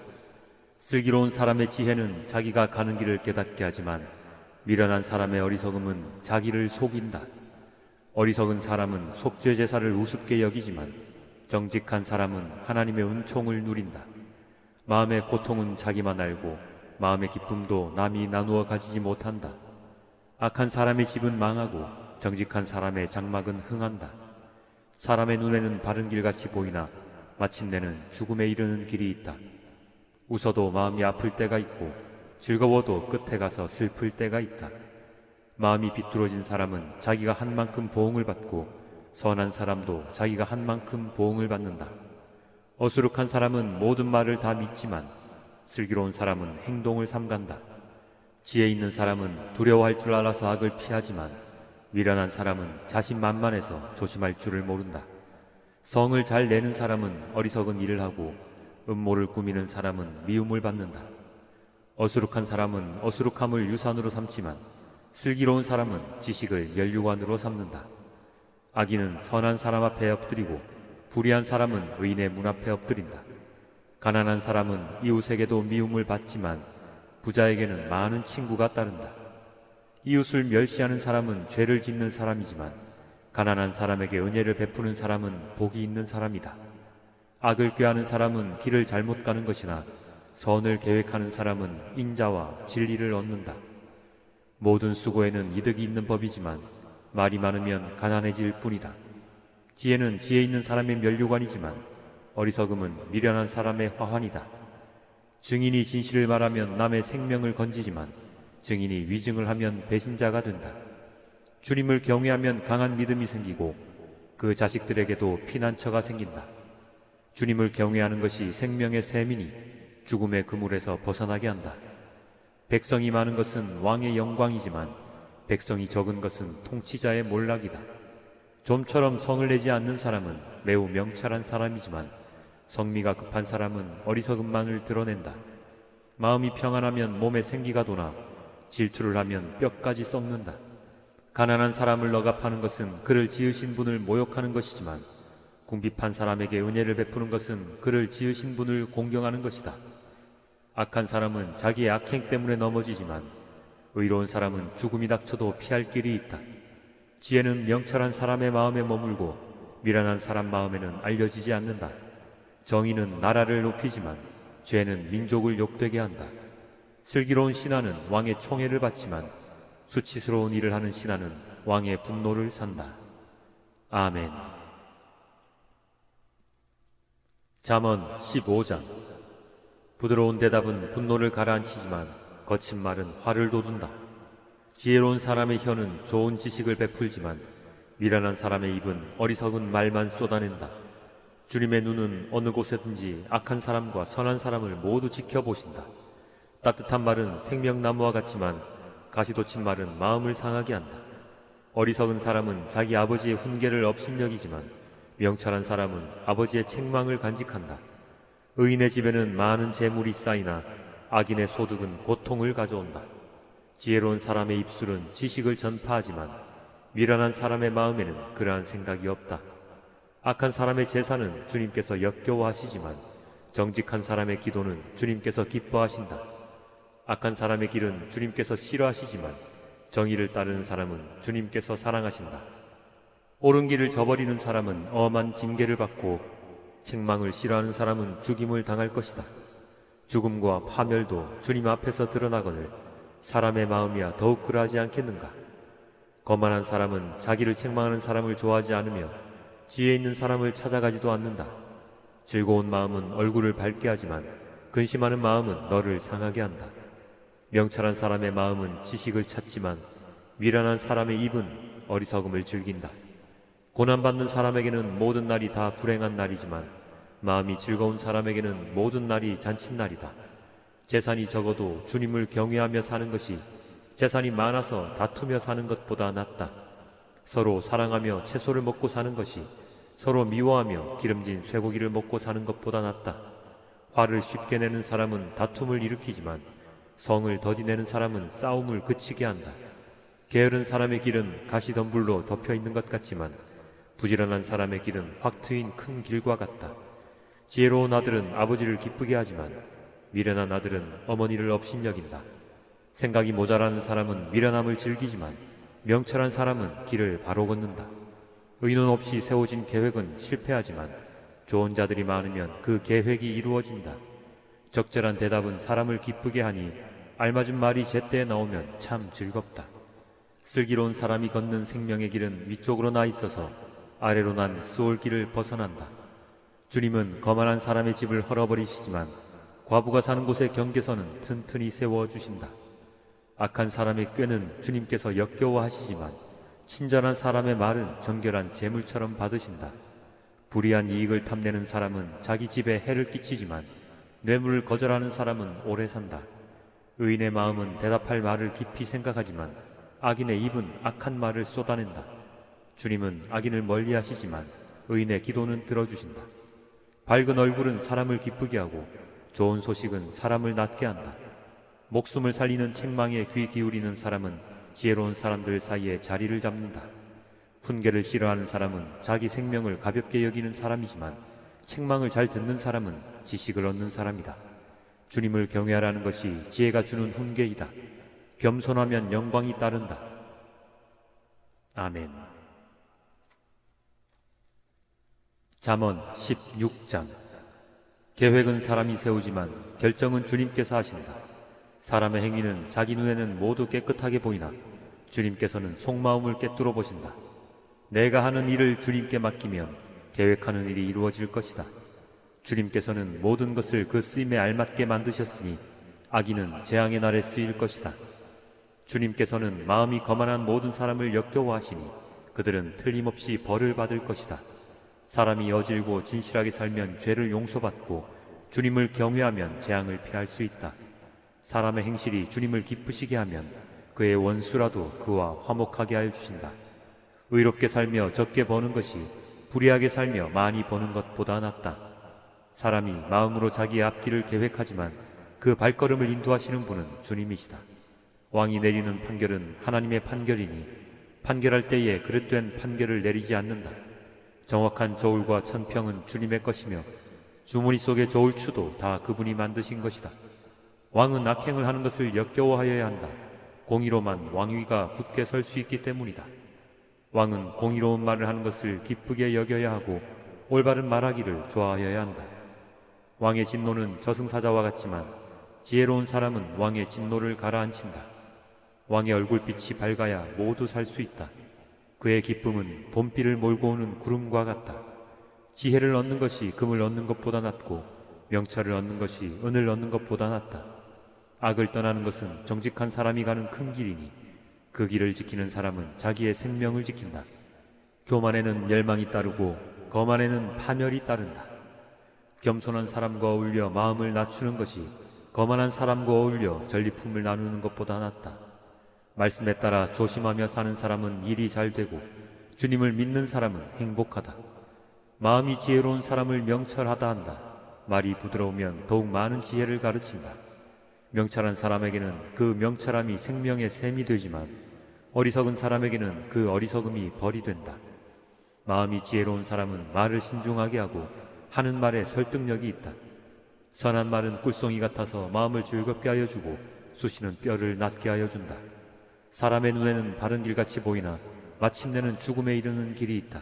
슬기로운 사람의 지혜는 자기가 가는 길을 깨닫게 하지만 미련한 사람의 어리석음은 자기를 속인다. 어리석은 사람은 속죄 제사를 우습게 여기지만 정직한 사람은 하나님의 은총을 누린다. 마음의 고통은 자기만 알고 마음의 기쁨도 남이 나누어 가지지 못한다. 악한 사람의 집은 망하고 정직한 사람의 장막은 흥한다. 사람의 눈에는 바른 길같이 보이나 마침내는 죽음에 이르는 길이 있다. 웃어도 마음이 아플 때가 있고 즐거워도 끝에 가서 슬플 때가 있다. 마음이 비뚤어진 사람은 자기가 한 만큼 보응을 받고 선한 사람도 자기가 한 만큼 보응을 받는다. 어수룩한 사람은 모든 말을 다 믿지만 슬기로운 사람은 행동을 삼간다. 지혜 있는 사람은 두려워할 줄 알아서 악을 피하지만 미련한 사람은 자신만만해서 조심할 줄을 모른다. 성을 잘 내는 사람은 어리석은 일을 하고 음모를 꾸미는 사람은 미움을 받는다. 어수룩한 사람은 어수룩함을 유산으로 삼지만 슬기로운 사람은 지식을 면류관으로 삼는다. 악인은 선한 사람 앞에 엎드리고 불의한 사람은 의인의 문 앞에 엎드린다. 가난한 사람은 이웃에게도 미움을 받지만 부자에게는 많은 친구가 따른다. 이웃을 멸시하는 사람은 죄를 짓는 사람이지만 가난한 사람에게 은혜를 베푸는 사람은 복이 있는 사람이다. 악을 꾀하는 사람은 길을 잘못 가는 것이나 선을 계획하는 사람은 인자와 진리를 얻는다. 모든 수고에는 이득이 있는 법이지만 말이 많으면 가난해질 뿐이다. 지혜는 지혜 있는 사람의 면류관이지만 어리석음은 미련한 사람의 화환이다. 증인이 진실을 말하면 남의 생명을 건지지만 증인이 위증을 하면 배신자가 된다. 주님을 경외하면 강한 믿음이 생기고 그 자식들에게도 피난처가 생긴다. 주님을 경외하는 것이 생명의 샘이니 죽음의 그물에서 벗어나게 한다. 백성이 많은 것은 왕의 영광이지만 백성이 적은 것은 통치자의 몰락이다. 좀처럼 성을 내지 않는 사람은 매우 명철한 사람이지만 성미가 급한 사람은 어리석음만을 드러낸다. 마음이 평안하면 몸에 생기가 도나 질투를 하면 뼈까지 썩는다. 가난한 사람을 억압하는 것은 그를 지으신 분을 모욕하는 것이지만 궁핍한 사람에게 은혜를 베푸는 것은 그를 지으신 분을 공경하는 것이다. 악한 사람은 자기의 악행 때문에 넘어지지만 의로운 사람은 죽음이 닥쳐도 피할 길이 있다. 지혜는 명철한 사람의 마음에 머물고 미련한 사람 마음에는 알려지지 않는다. 정의는 나라를 높이지만 죄는 민족을 욕되게 한다. 슬기로운 신하는 왕의 총애를 받지만 수치스러운 일을 하는 신하는 왕의 분노를 산다. 아멘. 잠언 15장. 부드러운 대답은 분노를 가라앉히지만 거친 말은 화를 돋운다. 지혜로운 사람의 혀는 좋은 지식을 베풀지만 미련한 사람의 입은 어리석은 말만 쏟아낸다. 주님의 눈은 어느 곳에든지 악한 사람과 선한 사람을 모두 지켜보신다. 따뜻한 말은 생명나무와 같지만 가시돋친 말은 마음을 상하게 한다. 어리석은 사람은 자기 아버지의 훈계를 업신여기지만 명철한 사람은 아버지의 책망을 간직한다. 의인의 집에는 많은 재물이 쌓이나 악인의 소득은 고통을 가져온다. 지혜로운 사람의 입술은 지식을 전파하지만 미련한 사람의 마음에는 그러한 생각이 없다. 악한 사람의 제사는 주님께서 역겨워하시지만 정직한 사람의 기도는 주님께서 기뻐하신다. 악한 사람의 길은 주님께서 싫어하시지만 정의를 따르는 사람은 주님께서 사랑하신다. 옳은 길을 저버리는 사람은 엄한 징계를 받고 책망을 싫어하는 사람은 죽임을 당할 것이다. 죽음과 파멸도 주님 앞에서 드러나거늘 사람의 마음이야 더욱 그러하지 않겠는가. 거만한 사람은 자기를 책망하는 사람을 좋아하지 않으며 지혜 있는 사람을 찾아가지도 않는다. 즐거운 마음은 얼굴을 밝게 하지만 근심하는 마음은 너를 상하게 한다. 명철한 사람의 마음은 지식을 찾지만 미련한 사람의 입은 어리석음을 즐긴다. 고난받는 사람에게는 모든 날이 다 불행한 날이지만 마음이 즐거운 사람에게는 모든 날이 잔칫날이다. 재산이 적어도 주님을 경외하며 사는 것이 재산이 많아서 다투며 사는 것보다 낫다. 서로 사랑하며 채소를 먹고 사는 것이 서로 미워하며 기름진 쇠고기를 먹고 사는 것보다 낫다. 화를 쉽게 내는 사람은 다툼을 일으키지만 성을 더디내는 사람은 싸움을 그치게 한다. 게으른 사람의 길은 가시덤불로 덮여 있는 것 같지만 부지런한 사람의 길은 확 트인 큰 길과 같다. 지혜로운 아들은 아버지를 기쁘게 하지만 미련한 아들은 어머니를 업신여긴다. 생각이 모자라는 사람은 미련함을 즐기지만 명철한 사람은 길을 바로 걷는다. 의논 없이 세워진 계획은 실패하지만 좋은 자들이 많으면 그 계획이 이루어진다. 적절한 대답은 사람을 기쁘게 하니 알맞은 말이 제때에 나오면 참 즐겁다. 슬기로운 사람이 걷는 생명의 길은 위쪽으로 나 있어서 아래로 난 수올길을 벗어난다. 주님은 거만한 사람의 집을 헐어버리시지만 과부가 사는 곳의 경계선은 튼튼히 세워주신다. 악한 사람의 꾀는 주님께서 역겨워하시지만 친절한 사람의 말은 정결한 재물처럼 받으신다. 불의한 이익을 탐내는 사람은 자기 집에 해를 끼치지만 뇌물을 거절하는 사람은 오래 산다. 의인의 마음은 대답할 말을 깊이 생각하지만 악인의 입은 악한 말을 쏟아낸다. 주님은 악인을 멀리하시지만 의인의 기도는 들어주신다. 밝은 얼굴은 사람을 기쁘게 하고 좋은 소식은 사람을 낫게 한다. 목숨을 살리는 책망에 귀 기울이는 사람은 지혜로운 사람들 사이에 자리를 잡는다. 훈계를 싫어하는 사람은 자기 생명을 가볍게 여기는 사람이지만 책망을 잘 듣는 사람은 지식을 얻는 사람이다. 주님을 경외하라는 것이 지혜가 주는 훈계이다. 겸손하면 영광이 따른다. 아멘. 잠언 16장. 계획은 사람이 세우지만 결정은 주님께서 하신다. 사람의 행위는 자기 눈에는 모두 깨끗하게 보이나 주님께서는 속마음을 꿰뚫어 보신다. 내가 하는 일을 주님께 맡기면 계획하는 일이 이루어질 것이다. 주님께서는 모든 것을 그 쓰임에 알맞게 만드셨으니 악인은 재앙의 날에 쓰일 것이다. 주님께서는 마음이 거만한 모든 사람을 역겨워하시니 그들은 틀림없이 벌을 받을 것이다. 사람이 여질고 진실하게 살면 죄를 용서받고 주님을 경외하면 재앙을 피할 수 있다. 사람의 행실이 주님을 기쁘시게 하면 그의 원수라도 그와 화목하게 하여 주신다. 의롭게 살며 적게 버는 것이 불의하게 살며 많이 버는 것보다 낫다. 사람이 마음으로 자기의 앞길을 계획하지만 그 발걸음을 인도하시는 분은 주님이시다. 왕이 내리는 판결은 하나님의 판결이니 판결할 때에 그릇된 판결을 내리지 않는다. 정확한 저울과 천평은 주님의 것이며 주머니 속의 저울추도 다 그분이 만드신 것이다. 왕은 악행을 하는 것을 역겨워하여야 한다. 공의로만 왕위가 굳게 설 수 있기 때문이다. 왕은 공의로운 말을 하는 것을 기쁘게 여겨야 하고 올바른 말하기를 좋아하여야 한다. 왕의 진노는 저승사자와 같지만 지혜로운 사람은 왕의 진노를 가라앉힌다. 왕의 얼굴빛이 밝아야 모두 살 수 있다. 그의 기쁨은 봄비를 몰고 오는 구름과 같다. 지혜를 얻는 것이 금을 얻는 것보다 낫고 명철을 얻는 것이 은을 얻는 것보다 낫다. 악을 떠나는 것은 정직한 사람이 가는 큰 길이니 그 길을 지키는 사람은 자기의 생명을 지킨다. 교만에는 멸망이 따르고 거만에는 파멸이 따른다. 겸손한 사람과 어울려 마음을 낮추는 것이 거만한 사람과 어울려 전리품을 나누는 것보다 낫다. 말씀에 따라 조심하며 사는 사람은 일이 잘 되고 주님을 믿는 사람은 행복하다. 마음이 지혜로운 사람을 명철하다 한다. 말이 부드러우면 더욱 많은 지혜를 가르친다. 명철한 사람에게는 그 명철함이 생명의 샘이 되지만 어리석은 사람에게는 그 어리석음이 벌이 된다. 마음이 지혜로운 사람은 말을 신중하게 하고 하는 말에 설득력이 있다. 선한 말은 꿀송이 같아서 마음을 즐겁게 하여 주고 수시는 뼈를 낫게 하여 준다. 사람의 눈에는 바른 길같이 보이나 마침내는 죽음에 이르는 길이 있다.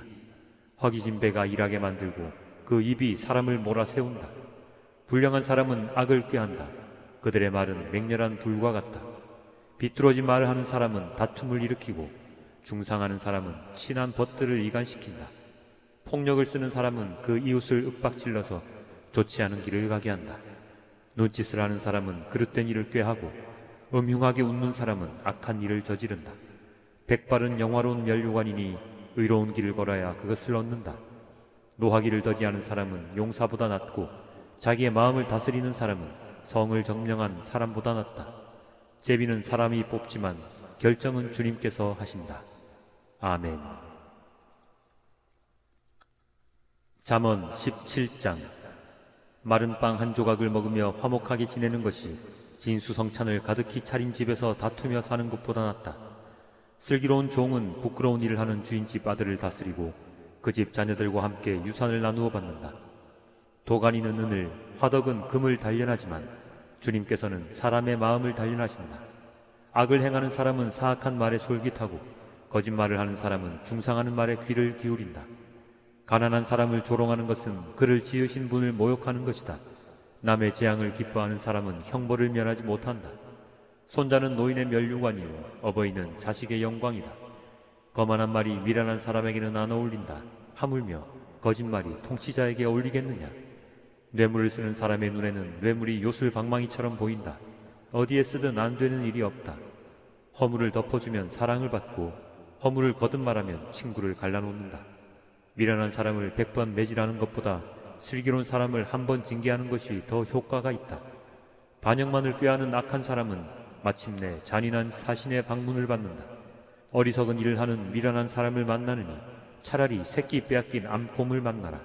허기진 배가 일하게 만들고 그 입이 사람을 몰아세운다. 불량한 사람은 악을 꾀한다. 그들의 말은 맹렬한 불과 같다. 비뚤어진 말을 하는 사람은 다툼을 일으키고 중상하는 사람은 친한 벗들을 이간시킨다. 폭력을 쓰는 사람은 그 이웃을 윽박질러서 좋지 않은 길을 가게 한다. 눈짓을 하는 사람은 그릇된 일을 꾀하고 음흉하게 웃는 사람은 악한 일을 저지른다. 백발은 영화로운 면류관이니 의로운 길을 걸어야 그것을 얻는다. 노하기를 더디하는 사람은 용사보다 낫고 자기의 마음을 다스리는 사람은 성을 정령한 사람보다 낫다. 제비는 사람이 뽑지만 결정은 주님께서 하신다. 아멘. 잠언 17장. 마른 빵 한 조각을 먹으며 화목하게 지내는 것이 진수성찬을 가득히 차린 집에서 다투며 사는 것보다 낫다. 슬기로운 종은 부끄러운 일을 하는 주인집 아들을 다스리고 그 집 자녀들과 함께 유산을 나누어 받는다. 도가니는 은을, 화덕은 금을 단련하지만 주님께서는 사람의 마음을 단련하신다. 악을 행하는 사람은 사악한 말에 솔깃하고 거짓말을 하는 사람은 중상하는 말에 귀를 기울인다. 가난한 사람을 조롱하는 것은 그를 지으신 분을 모욕하는 것이다. 남의 재앙을 기뻐하는 사람은 형벌을 면하지 못한다. 손자는 노인의 면류관이요 어버이는 자식의 영광이다. 거만한 말이 미련한 사람에게는 안 어울린다. 하물며 거짓말이 통치자에게 어울리겠느냐. 뇌물을 쓰는 사람의 눈에는 뇌물이 요술방망이처럼 보인다. 어디에 쓰든 안 되는 일이 없다. 허물을 덮어주면 사랑을 받고 허물을 거듭말하면 친구를 갈라놓는다. 미련한 사람을 100번 매질하는 것보다 슬기로운 사람을 한 번 징계하는 것이 더 효과가 있다. 반역만을 꾀하는 악한 사람은 마침내 잔인한 사신의 방문을 받는다. 어리석은 일을 하는 미련한 사람을 만나느니 차라리 새끼 빼앗긴 암곰을 만나라.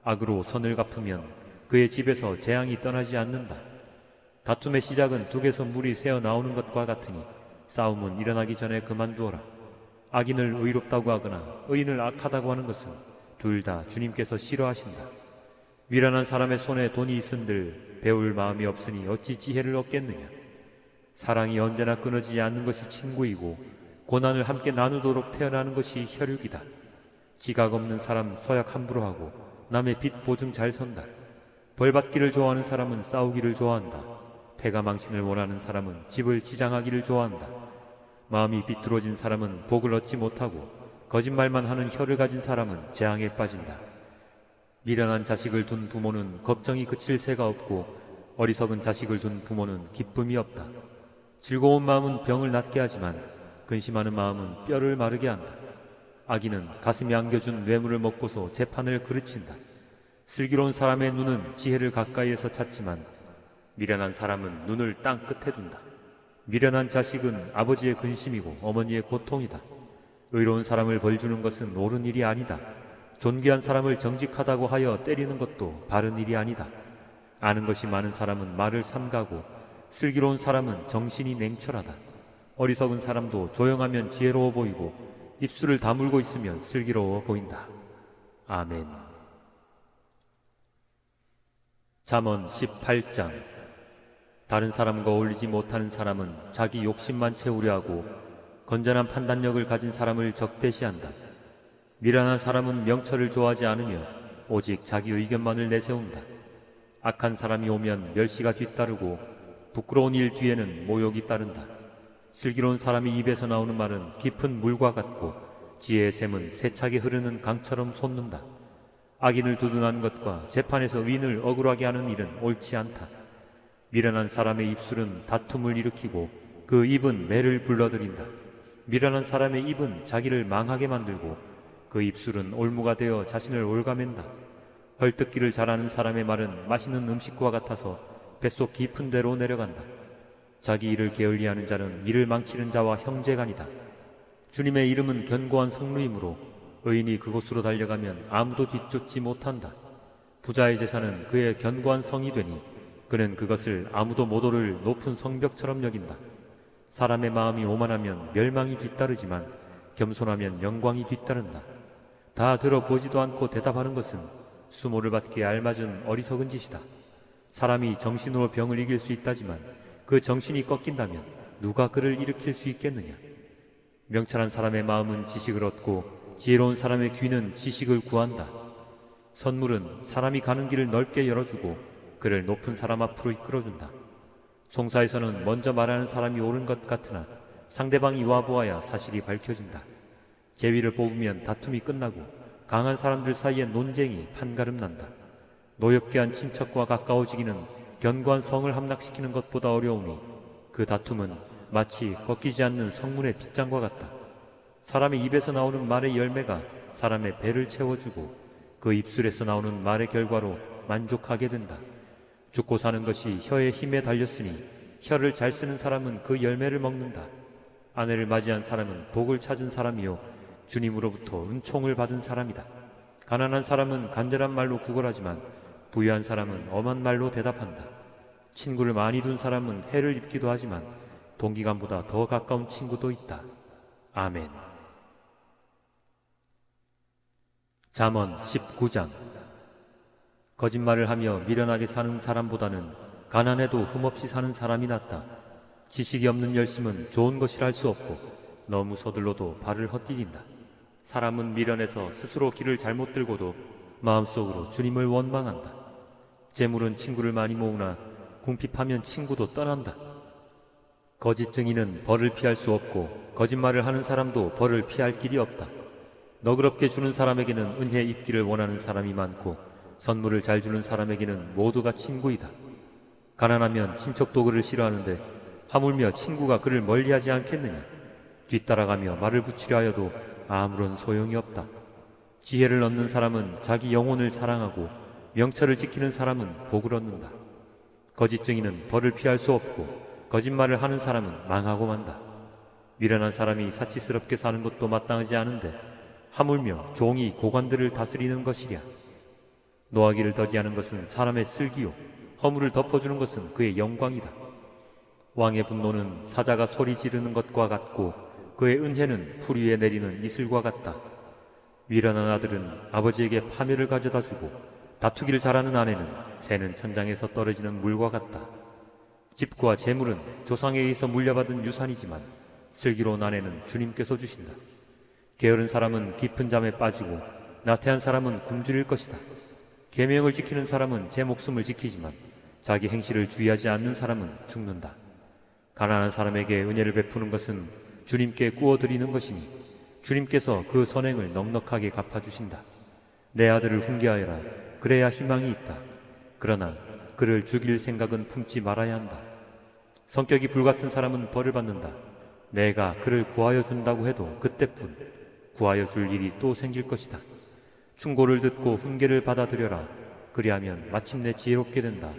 악으로 선을 갚으면 그의 집에서 재앙이 떠나지 않는다. 다툼의 시작은 둑에서 물이 새어 나오는 것과 같으니 싸움은 일어나기 전에 그만두어라. 악인을 의롭다고 하거나 의인을 악하다고 하는 것은 둘 다 주님께서 싫어하신다. 미련한 사람의 손에 돈이 있은들 배울 마음이 없으니 어찌 지혜를 얻겠느냐. 사랑이 언제나 끊어지지 않는 것이 친구이고 고난을 함께 나누도록 태어나는 것이 혈육이다. 지각 없는 사람 서약 함부로 하고 남의 빚 보증 잘 선다. 벌받기를 좋아하는 사람은 싸우기를 좋아한다. 패가 망신을 원하는 사람은 집을 지장하기를 좋아한다. 마음이 비뚤어진 사람은 복을 얻지 못하고 거짓말만 하는 혀를 가진 사람은 재앙에 빠진다. 미련한 자식을 둔 부모는 걱정이 그칠 새가 없고 어리석은 자식을 둔 부모는 기쁨이 없다. 즐거운 마음은 병을 낫게 하지만 근심하는 마음은 뼈를 마르게 한다. 악인은 가슴이 안겨준 뇌물을 먹고서 재판을 그르친다. 슬기로운 사람의 눈은 지혜를 가까이에서 찾지만 미련한 사람은 눈을 땅 끝에 둔다. 미련한 자식은 아버지의 근심이고 어머니의 고통이다. 의로운 사람을 벌주는 것은 옳은 일이 아니다. 존귀한 사람을 정직하다고 하여 때리는 것도 바른 일이 아니다. 아는 것이 많은 사람은 말을 삼가고 슬기로운 사람은 정신이 냉철하다. 어리석은 사람도 조용하면 지혜로워 보이고 입술을 다물고 있으면 슬기로워 보인다. 아멘. 잠언 18장. 다른 사람과 어울리지 못하는 사람은 자기 욕심만 채우려 하고 건전한 판단력을 가진 사람을 적대시한다. 미련한 사람은 명철을 좋아하지 않으며 오직 자기 의견만을 내세운다. 악한 사람이 오면 멸시가 뒤따르고 부끄러운 일 뒤에는 모욕이 따른다. 슬기로운 사람이 입에서 나오는 말은 깊은 물과 같고 지혜의 샘은 세차게 흐르는 강처럼 솟는다. 악인을 두둔하는 것과 재판에서 의인을 억울하게 하는 일은 옳지 않다. 미련한 사람의 입술은 다툼을 일으키고 그 입은 매를 불러들인다. 미련한 사람의 입은 자기를 망하게 만들고 그 입술은 올무가 되어 자신을 올가맨다. 헐뜯기를 잘하는 사람의 말은 맛있는 음식과 같아서 뱃속 깊은 데로 내려간다. 자기 일을 게을리하는 자는 일을 망치는 자와 형제간이다. 주님의 이름은 견고한 성루이므로 의인이 그곳으로 달려가면 아무도 뒤쫓지 못한다. 부자의 재산은 그의 견고한 성이 되니 그는 그것을 아무도 못 오를 높은 성벽처럼 여긴다. 사람의 마음이 오만하면 멸망이 뒤따르지만 겸손하면 영광이 뒤따른다. 다 들어보지도 않고 대답하는 것은 수모를 받기에 알맞은 어리석은 짓이다. 사람이 정신으로 병을 이길 수 있다지만 그 정신이 꺾인다면 누가 그를 일으킬 수 있겠느냐. 명철한 사람의 마음은 지식을 얻고 지혜로운 사람의 귀는 지식을 구한다. 선물은 사람이 가는 길을 넓게 열어주고 그를 높은 사람 앞으로 이끌어준다. 송사에서는 먼저 말하는 사람이 옳은 것 같으나 상대방이 와보아야 사실이 밝혀진다. 재위를 뽑으면 다툼이 끝나고 강한 사람들 사이에 논쟁이 판가름 난다. 노엽게 한 친척과 가까워지기는 견고한 성을 함락시키는 것보다 어려우니 그 다툼은 마치 꺾이지 않는 성문의 빗장과 같다. 사람의 입에서 나오는 말의 열매가 사람의 배를 채워주고 그 입술에서 나오는 말의 결과로 만족하게 된다. 죽고 사는 것이 혀의 힘에 달렸으니 혀를 잘 쓰는 사람은 그 열매를 먹는다. 아내를 맞이한 사람은 복을 찾은 사람이요 주님으로부터 은총을 받은 사람이다. 가난한 사람은 간절한 말로 구걸하지만 부유한 사람은 엄한 말로 대답한다. 친구를 많이 둔 사람은 해를 입기도 하지만 동기간보다 더 가까운 친구도 있다. 아멘. 잠언 19장. 거짓말을 하며 미련하게 사는 사람보다는 가난해도 흠없이 사는 사람이 낫다. 지식이 없는 열심은 좋은 것이라 할 수 없고 너무 서둘러도 발을 헛디딘다. 사람은 미련해서 스스로 길을 잘못 들고도 마음속으로 주님을 원망한다. 재물은 친구를 많이 모으나 궁핍하면 친구도 떠난다. 거짓 증인은 벌을 피할 수 없고 거짓말을 하는 사람도 벌을 피할 길이 없다. 너그럽게 주는 사람에게는 은혜 입기를 원하는 사람이 많고 선물을 잘 주는 사람에게는 모두가 친구이다. 가난하면 친척도 그를 싫어하는데 하물며 친구가 그를 멀리하지 않겠느냐. 뒤따라가며 말을 붙이려 하여도 아무런 소용이 없다. 지혜를 얻는 사람은 자기 영혼을 사랑하고 명철을 지키는 사람은 복을 얻는다. 거짓 증인은 벌을 피할 수 없고 거짓말을 하는 사람은 망하고 만다. 미련한 사람이 사치스럽게 사는 것도 마땅하지 않은데 하물며 종이 고관들을 다스리는 것이랴. 노하기를 더디하는 것은 사람의 슬기요 허물을 덮어주는 것은 그의 영광이다. 왕의 분노는 사자가 소리 지르는 것과 같고 그의 은혜는 풀 위에 내리는 이슬과 같다. 미련한 아들은 아버지에게 파멸을 가져다 주고 다투기를 잘하는 아내는 새는 천장에서 떨어지는 물과 같다. 집과 재물은 조상에 의해서 물려받은 유산이지만 슬기로운 아내는 주님께서 주신다. 게으른 사람은 깊은 잠에 빠지고 나태한 사람은 굶주릴 것이다. 계명을 지키는 사람은 제 목숨을 지키지만 자기 행실을 주의하지 않는 사람은 죽는다. 가난한 사람에게 은혜를 베푸는 것은 주님께 구워드리는 것이니 주님께서 그 선행을 넉넉하게 갚아주신다. 내 아들을 훈계하여라. 그래야 희망이 있다. 그러나 그를 죽일 생각은 품지 말아야 한다. 성격이 불같은 사람은 벌을 받는다. 내가 그를 구하여 준다고 해도 그때뿐 구하여 줄 일이 또 생길 것이다. 충고를 듣고 훈계를 받아들여라. 그리하면 마침내 지혜롭게 된다.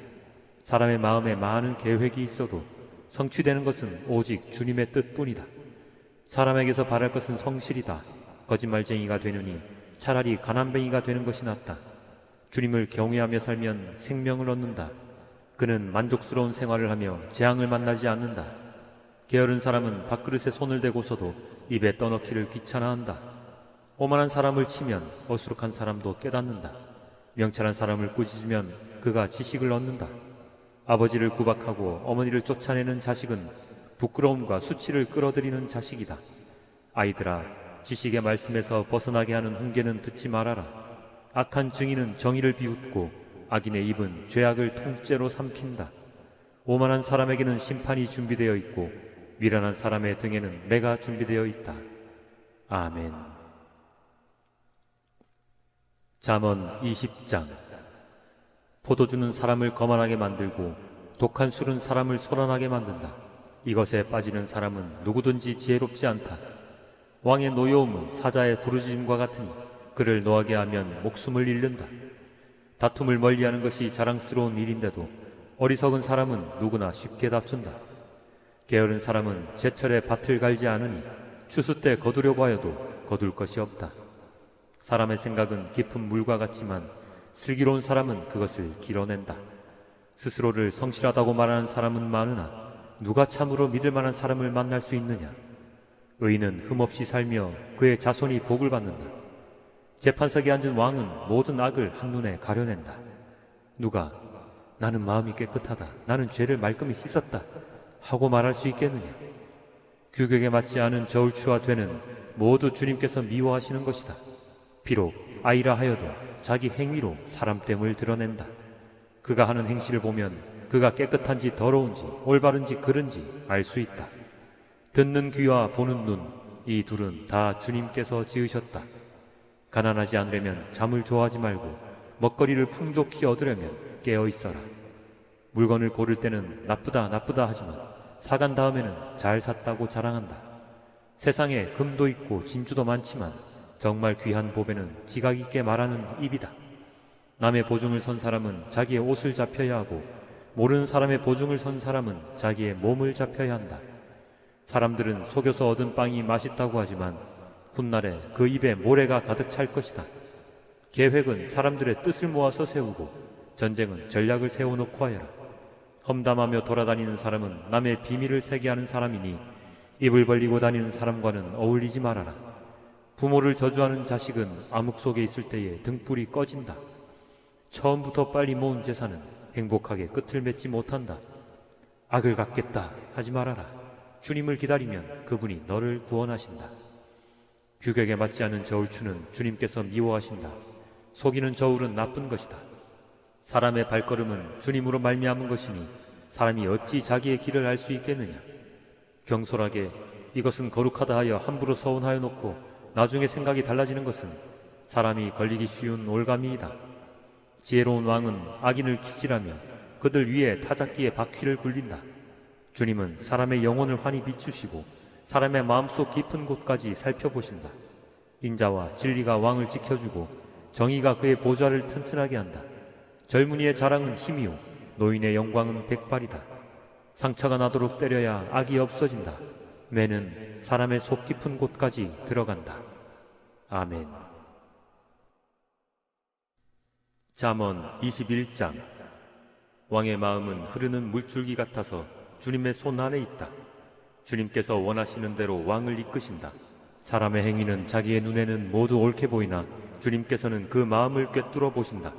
사람의 마음에 많은 계획이 있어도 성취되는 것은 오직 주님의 뜻뿐이다. 사람에게서 바랄 것은 성실이다. 거짓말쟁이가 되느니 차라리 가난뱅이가 되는 것이 낫다. 주님을 경외하며 살면 생명을 얻는다. 그는 만족스러운 생활을 하며 재앙을 만나지 않는다. 게으른 사람은 밥그릇에 손을 대고서도 입에 떠넣기를 귀찮아한다. 오만한 사람을 치면 어수룩한 사람도 깨닫는다. 명철한 사람을 꾸짖으면 그가 지식을 얻는다. 아버지를 구박하고 어머니를 쫓아내는 자식은 부끄러움과 수치를 끌어들이는 자식이다. 아이들아, 지식의 말씀에서 벗어나게 하는 훈계는 듣지 말아라. 악한 증인은 정의를 비웃고 악인의 입은 죄악을 통째로 삼킨다. 오만한 사람에게는 심판이 준비되어 있고 미련한 사람의 등에는 매가 준비되어 있다. 아멘. 잠언 20장. 포도주는 사람을 거만하게 만들고 독한 술은 사람을 소란하게 만든다. 이것에 빠지는 사람은 누구든지 지혜롭지 않다. 왕의 노여움은 사자의 부르짖음과 같으니 그를 노하게 하면 목숨을 잃는다. 다툼을 멀리하는 것이 자랑스러운 일인데도 어리석은 사람은 누구나 쉽게 다툰다. 게으른 사람은 제철에 밭을 갈지 않으니 추수 때 거두려고 하여도 거둘 것이 없다. 사람의 생각은 깊은 물과 같지만 슬기로운 사람은 그것을 길어낸다. 스스로를 성실하다고 말하는 사람은 많으나 누가 참으로 믿을 만한 사람을 만날 수 있느냐? 의인은 흠없이 살며 그의 자손이 복을 받는다. 재판석에 앉은 왕은 모든 악을 한눈에 가려낸다. 누가 나는 마음이 깨끗하다, 나는 죄를 말끔히 씻었다 하고 말할 수 있겠느냐? 규격에 맞지 않은 저울추와 되는 모두 주님께서 미워하시는 것이다. 비록 아이라 하여도 자기 행위로 사람 됨을 드러낸다. 그가 하는 행실을 보면 그가 깨끗한지 더러운지 올바른지 그른지 알 수 있다. 듣는 귀와 보는 눈, 이 둘은 다 주님께서 지으셨다. 가난하지 않으려면 잠을 좋아하지 말고 먹거리를 풍족히 얻으려면 깨어 있어라. 물건을 고를 때는 나쁘다 하지만 사간 다음에는 잘 샀다고 자랑한다. 세상에 금도 있고 진주도 많지만 정말 귀한 보배는 지각 있게 말하는 입이다. 남의 보증을 선 사람은 자기의 옷을 잡혀야 하고 모르는 사람의 보증을 선 사람은 자기의 몸을 잡혀야 한다. 사람들은 속여서 얻은 빵이 맛있다고 하지만 훗날에 그 입에 모래가 가득 찰 것이다. 계획은 사람들의 뜻을 모아서 세우고 전쟁은 전략을 세워놓고 하여라. 험담하며 돌아다니는 사람은 남의 비밀을 새게 하는 사람이니 입을 벌리고 다니는 사람과는 어울리지 말아라. 부모를 저주하는 자식은 암흑 속에 있을 때에 등불이 꺼진다. 처음부터 빨리 모은 재산은 행복하게 끝을 맺지 못한다. 악을 갚겠다 하지 말아라. 주님을 기다리면 그분이 너를 구원하신다. 규격에 맞지 않은 저울추는 주님께서 미워하신다. 속이는 저울은 나쁜 것이다. 사람의 발걸음은 주님으로 말미암은 것이니 사람이 어찌 자기의 길을 알 수 있겠느냐. 경솔하게 이것은 거룩하다 하여 함부로 서운하여 놓고 나중에 생각이 달라지는 것은 사람이 걸리기 쉬운 올가미이다. 지혜로운 왕은 악인을 기질하며 그들 위에 타작기에 바퀴를 굴린다. 주님은 사람의 영혼을 환히 비추시고 사람의 마음속 깊은 곳까지 살펴보신다. 인자와 진리가 왕을 지켜주고 정의가 그의 보좌를 튼튼하게 한다. 젊은이의 자랑은 힘이요 노인의 영광은 백발이다. 상처가 나도록 때려야 악이 없어진다. 매는 사람의 속 깊은 곳까지 들어간다. 아멘. 잠언 21장. 왕의 마음은 흐르는 물줄기 같아서 주님의 손 안에 있다. 주님께서 원하시는 대로 왕을 이끄신다. 사람의 행위는 자기의 눈에는 모두 옳게 보이나 주님께서는 그 마음을 꿰뚫어 보신다.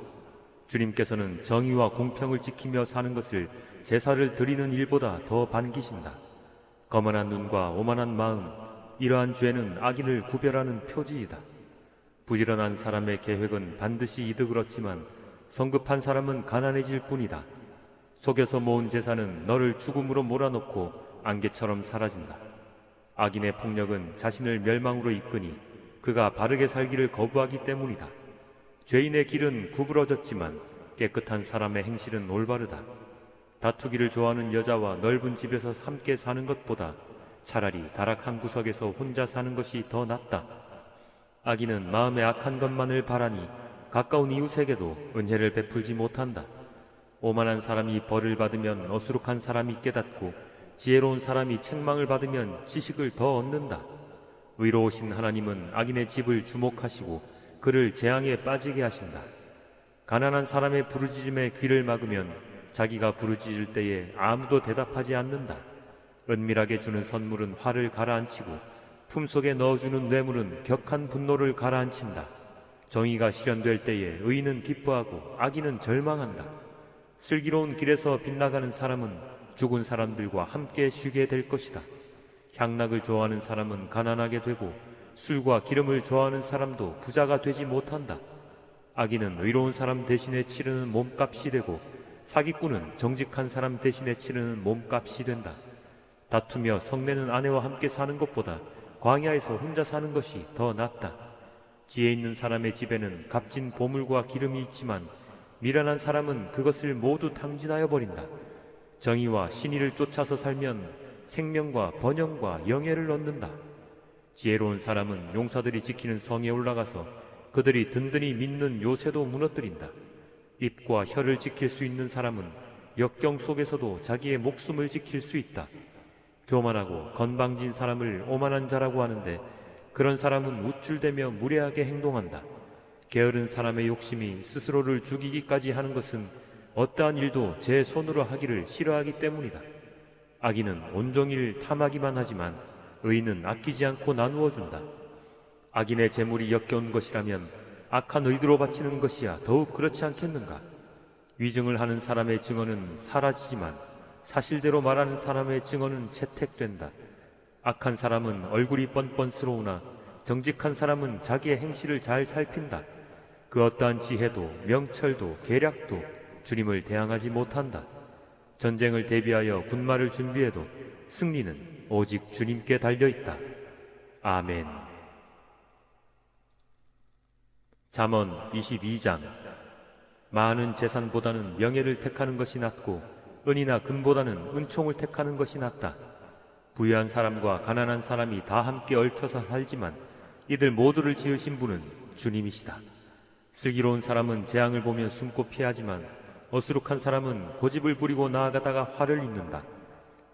주님께서는 정의와 공평을 지키며 사는 것을 제사를 드리는 일보다 더 반기신다. 거만한 눈과 오만한 마음, 이러한 죄는 악인을 구별하는 표지이다. 부지런한 사람의 계획은 반드시 이득을 얻지만 성급한 사람은 가난해질 뿐이다. 속여서 모은 재산은 너를 죽음으로 몰아넣고 안개처럼 사라진다. 악인의 폭력은 자신을 멸망으로 이끄니 그가 바르게 살기를 거부하기 때문이다. 죄인의 길은 구부러졌지만 깨끗한 사람의 행실은 올바르다. 다투기를 좋아하는 여자와 넓은 집에서 함께 사는 것보다 차라리 다락 한 구석에서 혼자 사는 것이 더 낫다. 악인은 마음에 악한 것만을 바라니 가까운 이웃에게도 은혜를 베풀지 못한다. 오만한 사람이 벌을 받으면 어수룩한 사람이 깨닫고 지혜로운 사람이 책망을 받으면 지식을 더 얻는다. 의로우신 하나님은 악인의 집을 주목하시고 그를 재앙에 빠지게 하신다. 가난한 사람의 부르짖음에 귀를 막으면 자기가 부르짖을 때에 아무도 대답하지 않는다. 은밀하게 주는 선물은 화를 가라앉히고 품속에 넣어주는 뇌물은 격한 분노를 가라앉힌다. 정의가 실현될 때에 의인은 기뻐하고 악인은 절망한다. 슬기로운 길에서 빗나가는 사람은 죽은 사람들과 함께 쉬게 될 것이다. 향락을 좋아하는 사람은 가난하게 되고 술과 기름을 좋아하는 사람도 부자가 되지 못한다. 악인은 의로운 사람 대신에 치르는 몸값이 되고 사기꾼은 정직한 사람 대신에 치르는 몸값이 된다. 다투며 성내는 아내와 함께 사는 것보다 광야에서 혼자 사는 것이 더 낫다. 지혜 있는 사람의 집에는 값진 보물과 기름이 있지만 미련한 사람은 그것을 모두 탕진하여 버린다. 정의와 신의를 쫓아서 살면 생명과 번영과 영예를 얻는다. 지혜로운 사람은 용사들이 지키는 성에 올라가서 그들이 든든히 믿는 요새도 무너뜨린다. 입과 혀를 지킬 수 있는 사람은 역경 속에서도 자기의 목숨을 지킬 수 있다. 교만하고 건방진 사람을 오만한 자라고 하는데 그런 사람은 우쭐대며 무례하게 행동한다. 게으른 사람의 욕심이 스스로를 죽이기까지 하는 것은 어떠한 일도 제 손으로 하기를 싫어하기 때문이다. 악인은 온종일 탐하기만 하지만 의인은 아끼지 않고 나누어 준다. 악인의 재물이 역겨운 것이라면 악한 의도로 바치는 것이야 더욱 그렇지 않겠는가? 위증을 하는 사람의 증언은 사라지지만 사실대로 말하는 사람의 증언은 채택된다. 악한 사람은 얼굴이 뻔뻔스러우나 정직한 사람은 자기의 행실을 잘 살핀다. 그 어떠한 지혜도 명철도 계략도 주님을 대항하지 못한다. 전쟁을 대비하여 군마를 준비해도 승리는 오직 주님께 달려있다. 아멘. 잠언 22장. 많은 재산보다는 명예를 택하는 것이 낫고 은이나 금보다는 은총을 택하는 것이 낫다. 부유한 사람과 가난한 사람이 다 함께 얽혀서 살지만 이들 모두를 지으신 분은 주님이시다. 슬기로운 사람은 재앙을 보면 숨고 피하지만 어수룩한 사람은 고집을 부리고 나아가다가 화를 입는다.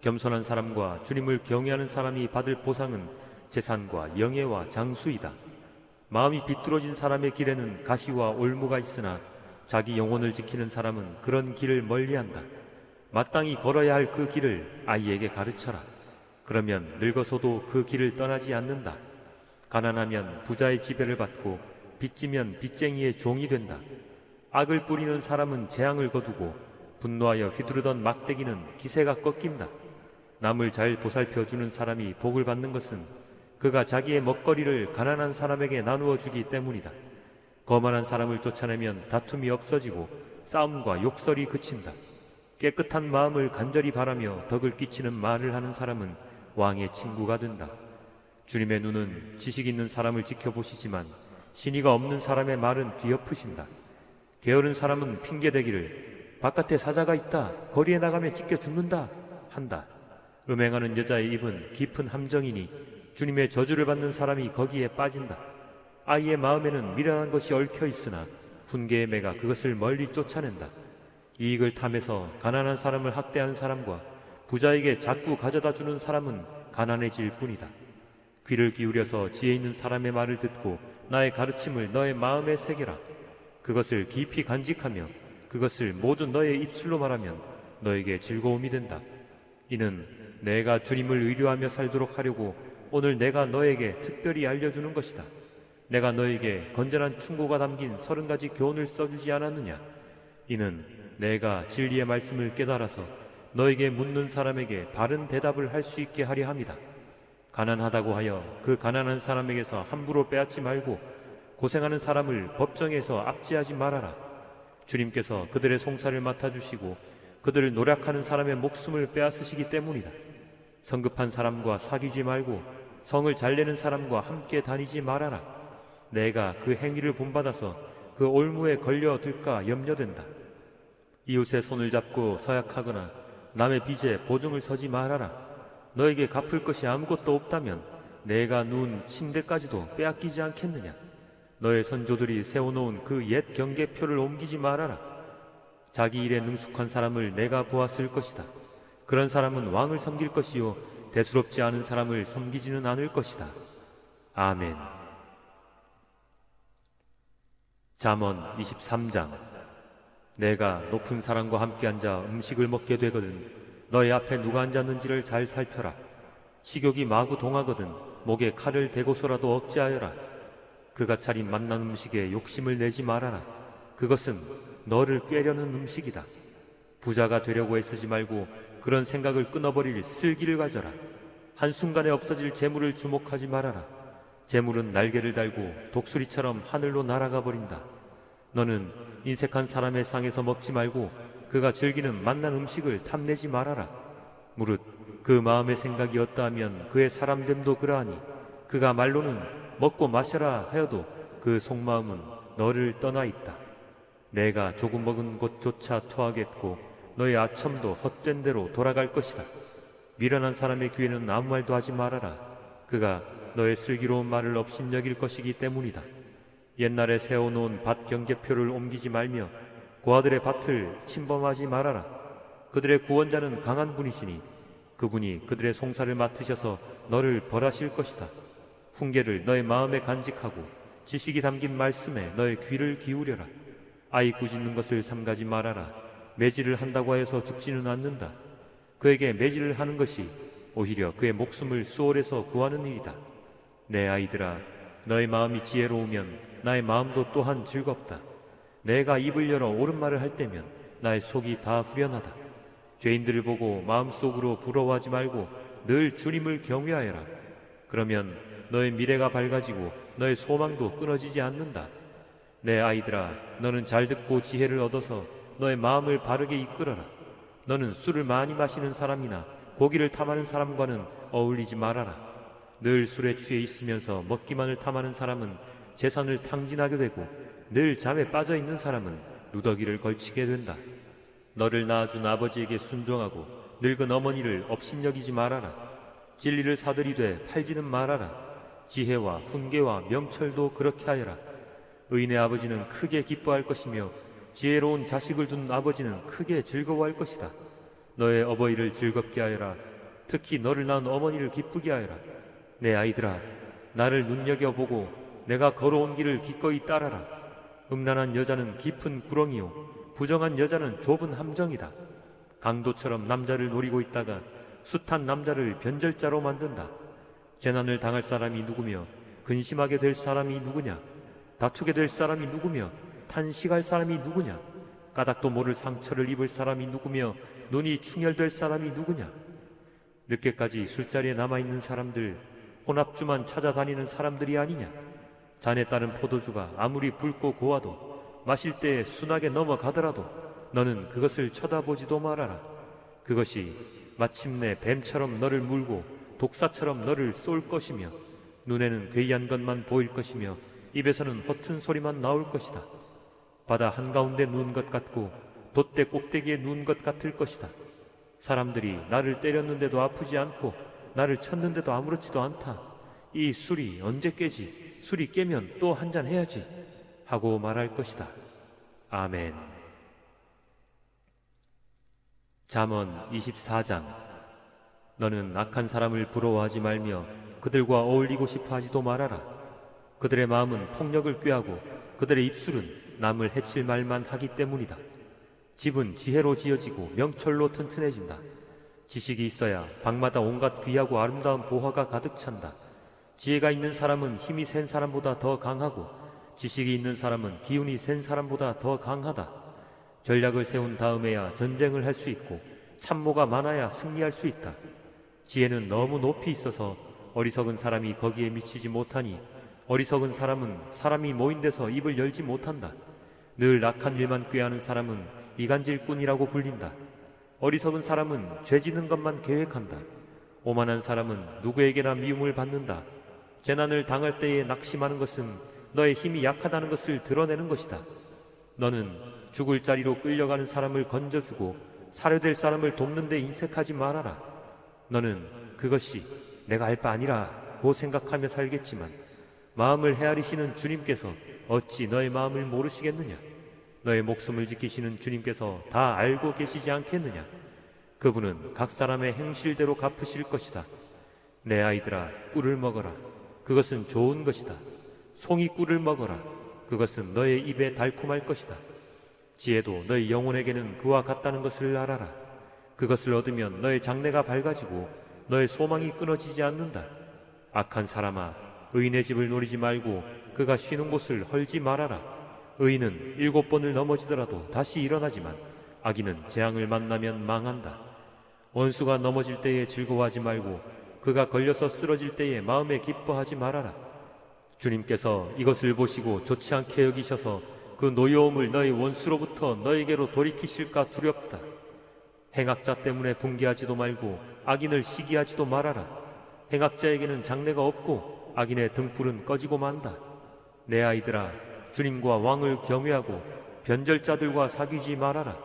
겸손한 사람과 주님을 경외하는 사람이 받을 보상은 재산과 영예와 장수이다. 마음이 비뚤어진 사람의 길에는 가시와 올무가 있으나 자기 영혼을 지키는 사람은 그런 길을 멀리한다. 마땅히 걸어야 할 그 길을 아이에게 가르쳐라. 그러면 늙어서도 그 길을 떠나지 않는다. 가난하면 부자의 지배를 받고 빚지면 빚쟁이의 종이 된다. 악을 뿌리는 사람은 재앙을 거두고 분노하여 휘두르던 막대기는 기세가 꺾인다. 남을 잘 보살펴주는 사람이 복을 받는 것은 그가 자기의 먹거리를 가난한 사람에게 나누어 주기 때문이다. 거만한 사람을 쫓아내면 다툼이 없어지고 싸움과 욕설이 그친다. 깨끗한 마음을 간절히 바라며 덕을 끼치는 말을 하는 사람은 왕의 친구가 된다. 주님의 눈은 지식 있는 사람을 지켜보시지만 신의가 없는 사람의 말은 뒤엎으신다. 게으른 사람은 핑계대기를 바깥에 사자가 있다, 거리에 나가면 찢겨 죽는다 한다. 음행하는 여자의 입은 깊은 함정이니 주님의 저주를 받는 사람이 거기에 빠진다. 아이의 마음에는 미련한 것이 얽혀 있으나 훈계의 매가 그것을 멀리 쫓아낸다. 이익을 탐해서 가난한 사람을 학대하는 사람과 부자에게 자꾸 가져다 주는 사람은 가난해질 뿐이다. 귀를 기울여서 지혜 있는 사람의 말을 듣고 나의 가르침을 너의 마음에 새겨라. 그것을 깊이 간직하며 그것을 모두 너의 입술로 말하면 너에게 즐거움이 된다. 이는 내가 주님을 의뢰하며 살도록 하려고 오늘 내가 너에게 특별히 알려주는 것이다. 내가 너에게 건전한 충고가 담긴 30가지 교훈을 써주지 않았느냐? 이는 내가 진리의 말씀을 깨달아서 너에게 묻는 사람에게 바른 대답을 할 수 있게 하려 함이다. 가난하다고 하여 그 가난한 사람에게서 함부로 빼앗지 말고 고생하는 사람을 법정에서 압제하지 말아라. 주님께서 그들의 송사를 맡아주시고 그들을 노력하는 사람의 목숨을 빼앗으시기 때문이다. 성급한 사람과 사귀지 말고 성을 잘 내는 사람과 함께 다니지 말아라. 내가 그 행위를 본받아서 그 올무에 걸려들까 염려된다. 이웃의 손을 잡고 서약하거나 남의 빚에 보증을 서지 말아라. 너에게 갚을 것이 아무것도 없다면 내가 누운 침대까지도 빼앗기지 않겠느냐? 너의 선조들이 세워놓은 그 옛 경계표를 옮기지 말아라. 자기 일에 능숙한 사람을 내가 보았을 것이다. 그런 사람은 왕을 섬길 것이요 대수롭지 않은 사람을 섬기지는 않을 것이다. 아멘. 잠언 23장. 내가 높은 사람과 함께 앉아 음식을 먹게 되거든 너희 앞에 누가 앉았는지를 잘 살펴라. 식욕이 마구 동하거든 목에 칼을 대고서라도 억제하여라. 그가 차린 맛난 음식에 욕심을 내지 말아라. 그것은 너를 꾀려는 음식이다. 부자가 되려고 애쓰지 말고 그런 생각을 끊어버릴 슬기를 가져라. 한순간에 없어질 재물을 주목하지 말아라. 재물은 날개를 달고 독수리처럼 하늘로 날아가 버린다. 너는 인색한 사람의 상에서 먹지 말고 그가 즐기는 맛난 음식을 탐내지 말아라. 무릇 그 마음의 생각이 어떠하면 그의 사람됨도 그러하니 그가 말로는 먹고 마셔라 하여도 그 속마음은 너를 떠나 있다. 내가 조금 먹은 곳조차 토하겠고 너의 아첨도 헛된 대로 돌아갈 것이다. 미련한 사람의 귀에는 아무 말도 하지 말아라. 그가 너의 슬기로운 말을 업신여길 것이기 때문이다. 옛날에 세워놓은 밭 경계표를 옮기지 말며 고아들의 밭을 침범하지 말아라. 그들의 구원자는 강한 분이시니 그분이 그들의 송사를 맡으셔서 너를 벌하실 것이다. 훈계를 너의 마음에 간직하고 지식이 담긴 말씀에 너의 귀를 기울여라. 아이 꾸짖는 것을 삼가지 말아라. 매질을 한다고 하여서 죽지는 않는다. 그에게 매질을 하는 것이 오히려 그의 목숨을 수월해서 구하는 일이다. 내 아이들아, 너의 마음이 지혜로우면 나의 마음도 또한 즐겁다. 내가 입을 열어 옳은 말을 할 때면 나의 속이 다 후련하다. 죄인들을 보고 마음속으로 부러워하지 말고 늘 주님을 경외하여라. 그러면 너의 미래가 밝아지고 너의 소망도 끊어지지 않는다. 내 아이들아, 너는 잘 듣고 지혜를 얻어서 너의 마음을 바르게 이끌어라. 너는 술을 많이 마시는 사람이나 고기를 탐하는 사람과는 어울리지 말아라. 늘 술에 취해 있으면서 먹기만을 탐하는 사람은 재산을 탕진하게 되고 늘 잠에 빠져 있는 사람은 누더기를 걸치게 된다. 너를 낳아준 아버지에게 순종하고 늙은 어머니를 업신여기지 말아라. 진리를 사들이되 팔지는 말아라. 지혜와 훈계와 명철도 그렇게 하여라. 의인의 아버지는 크게 기뻐할 것이며 지혜로운 자식을 둔 아버지는 크게 즐거워할 것이다. 너의 어버이를 즐겁게 하여라. 특히 너를 낳은 어머니를 기쁘게 하여라. 내 아이들아, 나를 눈여겨보고 내가 걸어온 길을 기꺼이 따라라. 음란한 여자는 깊은 구렁이요 부정한 여자는 좁은 함정이다. 강도처럼 남자를 노리고 있다가 숱한 남자를 변절자로 만든다. 재난을 당할 사람이 누구며 근심하게 될 사람이 누구냐? 다투게 될 사람이 누구며 탄식할 사람이 누구냐? 까닭도 모를 상처를 입을 사람이 누구며 눈이 충혈될 사람이 누구냐? 늦게까지 술자리에 남아있는 사람들, 혼합주만 찾아다니는 사람들이 아니냐? 잔에 따른 포도주가 아무리 붉고 고와도 마실 때에 순하게 넘어가더라도 너는 그것을 쳐다보지도 말아라. 그것이 마침내 뱀처럼 너를 물고 독사처럼 너를 쏠 것이며 눈에는 괴이한 것만 보일 것이며 입에서는 허튼 소리만 나올 것이다. 바다 한가운데 누운 것 같고 돛대 꼭대기에 누운 것 같을 것이다. 사람들이 나를 때렸는데도 아프지 않고 나를 쳤는데도 아무렇지도 않다. 이 술이 언제 깨지? 술이 깨면 또 한잔 해야지 하고 말할 것이다. 아멘. 잠언 24장. 너는 악한 사람을 부러워하지 말며 그들과 어울리고 싶어 하지도 말아라. 그들의 마음은 폭력을 꾀하고 그들의 입술은 남을 해칠 말만 하기 때문이다. 집은 지혜로 지어지고 명철로 튼튼해진다. 지식이 있어야 방마다 온갖 귀하고 아름다운 보화가 가득 찬다. 지혜가 있는 사람은 힘이 센 사람보다 더 강하고 지식이 있는 사람은 기운이 센 사람보다 더 강하다. 전략을 세운 다음에야 전쟁을 할 수 있고 참모가 많아야 승리할 수 있다. 지혜는 너무 높이 있어서 어리석은 사람이 거기에 미치지 못하니 어리석은 사람은 사람이 모인 데서 입을 열지 못한다. 늘 악한 일만 꾀하는 사람은 이간질꾼이라고 불린다. 어리석은 사람은 죄짓는 것만 계획한다. 오만한 사람은 누구에게나 미움을 받는다. 재난을 당할 때에 낙심하는 것은 너의 힘이 약하다는 것을 드러내는 것이다. 너는 죽을 자리로 끌려가는 사람을 건져주고 살해될 사람을 돕는 데 인색하지 말아라. 너는 그것이 내가 할 바 아니라고 생각하며 살겠지만 마음을 헤아리시는 주님께서 어찌 너의 마음을 모르시겠느냐? 너의 목숨을 지키시는 주님께서 다 알고 계시지 않겠느냐? 그분은 각 사람의 행실대로 갚으실 것이다. 내 아이들아, 꿀을 먹어라. 그것은 좋은 것이다. 송이 꿀을 먹어라. 그것은 너의 입에 달콤할 것이다. 지혜도 너의 영혼에게는 그와 같다는 것을 알아라. 그것을 얻으면 너의 장래가 밝아지고 너의 소망이 끊어지지 않는다. 악한 사람아, 의인의 집을 노리지 말고 그가 쉬는 곳을 헐지 말아라. 의인은 7번을 넘어지더라도 다시 일어나지만 악인은 재앙을 만나면 망한다. 원수가 넘어질 때에 즐거워하지 말고 그가 걸려서 쓰러질 때에 마음에 기뻐하지 말아라. 주님께서 이것을 보시고 좋지 않게 여기셔서 그 노여움을 너희 원수로부터 너에게로 돌이키실까 두렵다. 행악자 때문에 분개하지도 말고 악인을 시기하지도 말아라. 행악자에게는 장래가 없고 악인의 등불은 꺼지고 만다. 내 아이들아, 주님과 왕을 경외하고 변절자들과 사귀지 말아라.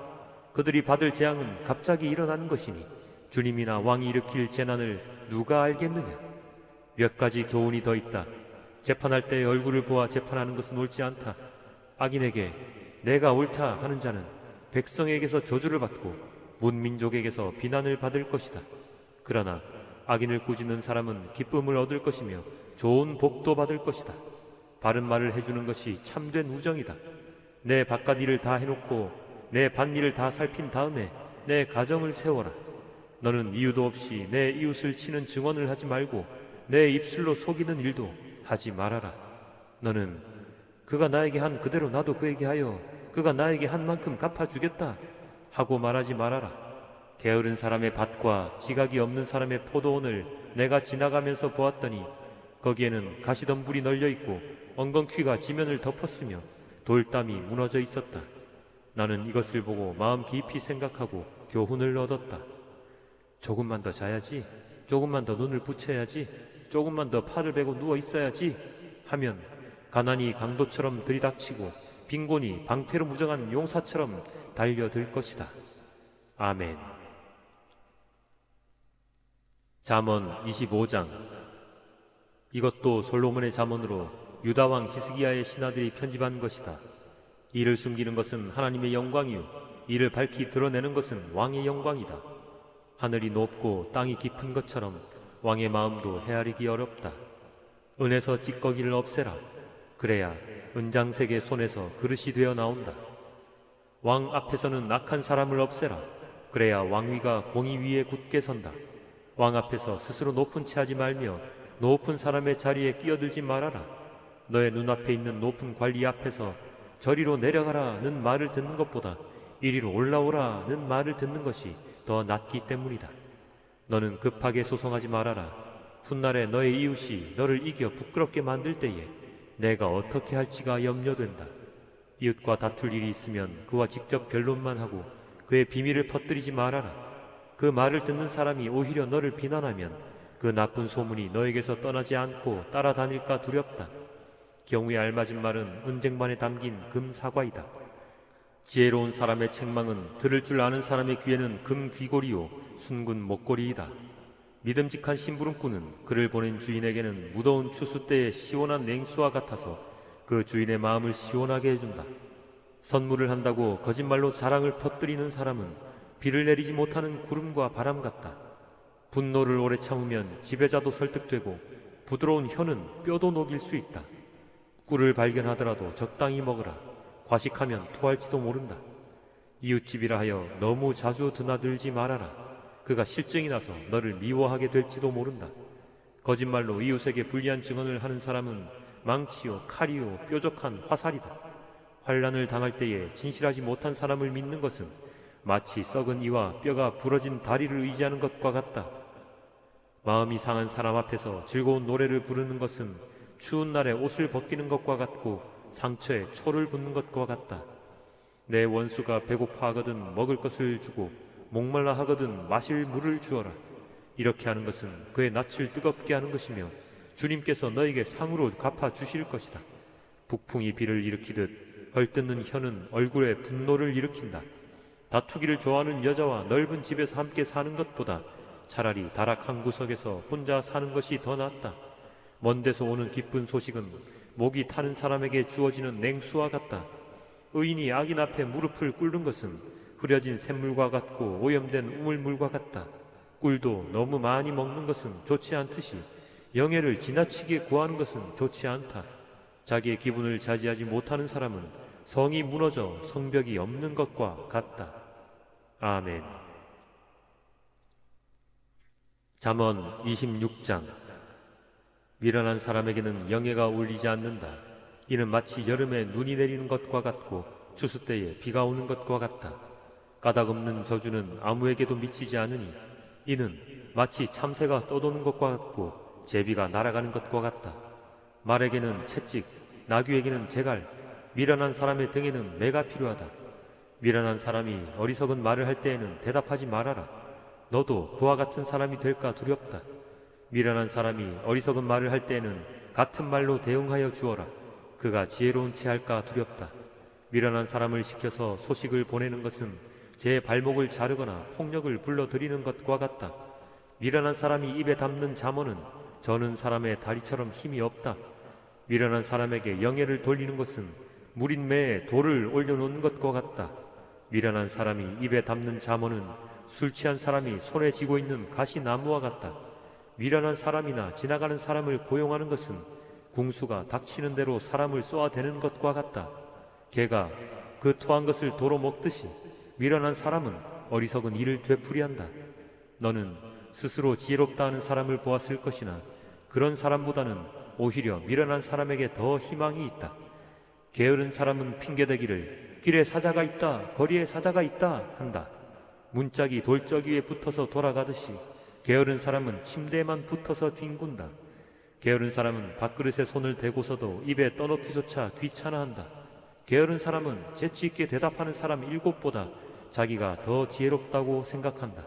그들이 받을 재앙은 갑자기 일어나는 것이니 주님이나 왕이 일으킬 재난을 누가 알겠느냐? 몇 가지 교훈이 더 있다. 재판할 때의 얼굴을 보아 재판하는 것은 옳지 않다. 악인에게 내가 옳다 하는 자는 백성에게서 저주를 받고 문민족에게서 비난을 받을 것이다. 그러나 악인을 꾸짖는 사람은 기쁨을 얻을 것이며 좋은 복도 받을 것이다. 바른 말을 해주는 것이 참된 우정이다. 내 바깥 일을 다 해놓고 내 밭일을 다 살핀 다음에 내 가정을 세워라. 너는 이유도 없이 내 이웃을 치는 증언을 하지 말고 내 입술로 속이는 일도 하지 말아라. 너는 그가 나에게 한 그대로 나도 그에게 하여 그가 나에게 한 만큼 갚아주겠다 하고 말하지 말아라. 게으른 사람의 밭과 지각이 없는 사람의 포도원을 내가 지나가면서 보았더니 거기에는 가시덤불이 널려있고 엉겅퀴가 지면을 덮었으며 돌담이 무너져 있었다. 나는 이것을 보고 마음 깊이 생각하고 교훈을 얻었다. 조금만 더 자야지, 조금만 더 눈을 붙여야지, 조금만 더 팔을 베고 누워 있어야지 하면 가난이 강도처럼 들이닥치고 빈곤이 방패로 무장한 용사처럼 달려들 것이다. 아멘. 잠언 25장. 이것도 솔로몬의 잠언으로 유다왕 히스기야의 신하들이 편집한 것이다. 이를 숨기는 것은 하나님의 영광이요 이를 밝히 드러내는 것은 왕의 영광이다. 하늘이 높고 땅이 깊은 것처럼 왕의 마음도 헤아리기 어렵다. 은에서 찌꺼기를 없애라. 그래야 은장색의 손에서 그릇이 되어 나온다. 왕 앞에서는 악한 사람을 없애라. 그래야 왕위가 공의 위에 굳게 선다. 왕 앞에서 스스로 높은 채 하지 말며 높은 사람의 자리에 끼어들지 말아라. 너의 눈앞에 있는 높은 관리 앞에서 저리로 내려가라는 말을 듣는 것보다 이리로 올라오라는 말을 듣는 것이 더 낫기 때문이다. 너는 급하게 소송하지 말아라. 훗날에 너의 이웃이 너를 이겨 부끄럽게 만들 때에 내가 어떻게 할지가 염려된다. 이웃과 다툴 일이 있으면 그와 직접 변론만 하고 그의 비밀을 퍼뜨리지 말아라. 그 말을 듣는 사람이 오히려 너를 비난하면 그 나쁜 소문이 너에게서 떠나지 않고 따라다닐까 두렵다. 경우에 알맞은 말은 은쟁반에 담긴 금 사과이다. 지혜로운 사람의 책망은 들을 줄 아는 사람의 귀에는 금 귀고리요 순군 목걸이이다. 믿음직한 심부름꾼은 그를 보낸 주인에게는 무더운 추수 때의 시원한 냉수와 같아서 그 주인의 마음을 시원하게 해준다. 선물을 한다고 거짓말로 자랑을 퍼뜨리는 사람은 비를 내리지 못하는 구름과 바람 같다. 분노를 오래 참으면 지배자도 설득되고 부드러운 혀는 뼈도 녹일 수 있다. 꿀을 발견하더라도 적당히 먹으라. 과식하면 토할지도 모른다. 이웃집이라 하여 너무 자주 드나들지 말아라. 그가 실증이 나서 너를 미워하게 될지도 모른다. 거짓말로 이웃에게 불리한 증언을 하는 사람은 망치요 칼이요 뾰족한 화살이다. 환난을 당할 때에 진실하지 못한 사람을 믿는 것은 마치 썩은 이와 뼈가 부러진 다리를 의지하는 것과 같다. 마음이 상한 사람 앞에서 즐거운 노래를 부르는 것은 추운 날에 옷을 벗기는 것과 같고 상처에 초를 붓는 것과 같다. 내 원수가 배고파 하거든 먹을 것을 주고 목말라 하거든 마실 물을 주어라. 이렇게 하는 것은 그의 낯을 뜨겁게 하는 것이며 주님께서 너에게 상으로 갚아 주실 것이다. 북풍이 비를 일으키듯 헐뜯는 혀는 얼굴에 분노를 일으킨다. 다투기를 좋아하는 여자와 넓은 집에서 함께 사는 것보다 차라리 다락 한 구석에서 혼자 사는 것이 더 낫다. 먼 데서 오는 기쁜 소식은 목이 타는 사람에게 주어지는 냉수와 같다. 의인이 악인 앞에 무릎을 꿇는 것은 흐려진 샘물과 같고 오염된 우물물과 같다. 꿀도 너무 많이 먹는 것은 좋지 않듯이 영예를 지나치게 구하는 것은 좋지 않다. 자기의 기분을 자제하지 못하는 사람은 성이 무너져 성벽이 없는 것과 같다. 아멘. 잠언 26장. 미련한 사람에게는 영예가 울리지 않는다. 이는 마치 여름에 눈이 내리는 것과 같고 추수 때에 비가 오는 것과 같다. 까닭없는 저주는 아무에게도 미치지 않으니 이는 마치 참새가 떠도는 것과 같고 제비가 날아가는 것과 같다. 말에게는 채찍, 나귀에게는 재갈, 미련한 사람의 등에는 매가 필요하다. 미련한 사람이 어리석은 말을 할 때에는 대답하지 말아라. 너도 그와 같은 사람이 될까 두렵다. 미련한 사람이 어리석은 말을 할 때에는 같은 말로 대응하여 주어라. 그가 지혜로운 채 할까 두렵다. 미련한 사람을 시켜서 소식을 보내는 것은 제 발목을 자르거나 폭력을 불러들이는 것과 같다. 미련한 사람이 입에 담는 잠언은 저는 사람의 다리처럼 힘이 없다. 미련한 사람에게 영예를 돌리는 것은 무린 매에 돌을 올려놓는 것과 같다. 미련한 사람이 입에 담는 잠언은 술 취한 사람이 손에 쥐고 있는 가시나무와 같다. 미련한 사람이나 지나가는 사람을 고용하는 것은 궁수가 닥치는 대로 사람을 쏘아대는 것과 같다. 개가 그 토한 것을 도로 먹듯이 미련한 사람은 어리석은 일을 되풀이한다. 너는 스스로 지혜롭다 하는 사람을 보았을 것이나 그런 사람보다는 오히려 미련한 사람에게 더 희망이 있다. 게으른 사람은 핑계대기를 길에 사자가 있다, 거리에 사자가 있다 한다. 문짝이 돌적 위에 붙어서 돌아가듯이 게으른 사람은 침대에만 붙어서 뒹군다. 게으른 사람은 밥그릇에 손을 대고서도 입에 떠넣기조차 귀찮아한다. 게으른 사람은 재치있게 대답하는 사람 7보다 자기가 더 지혜롭다고 생각한다.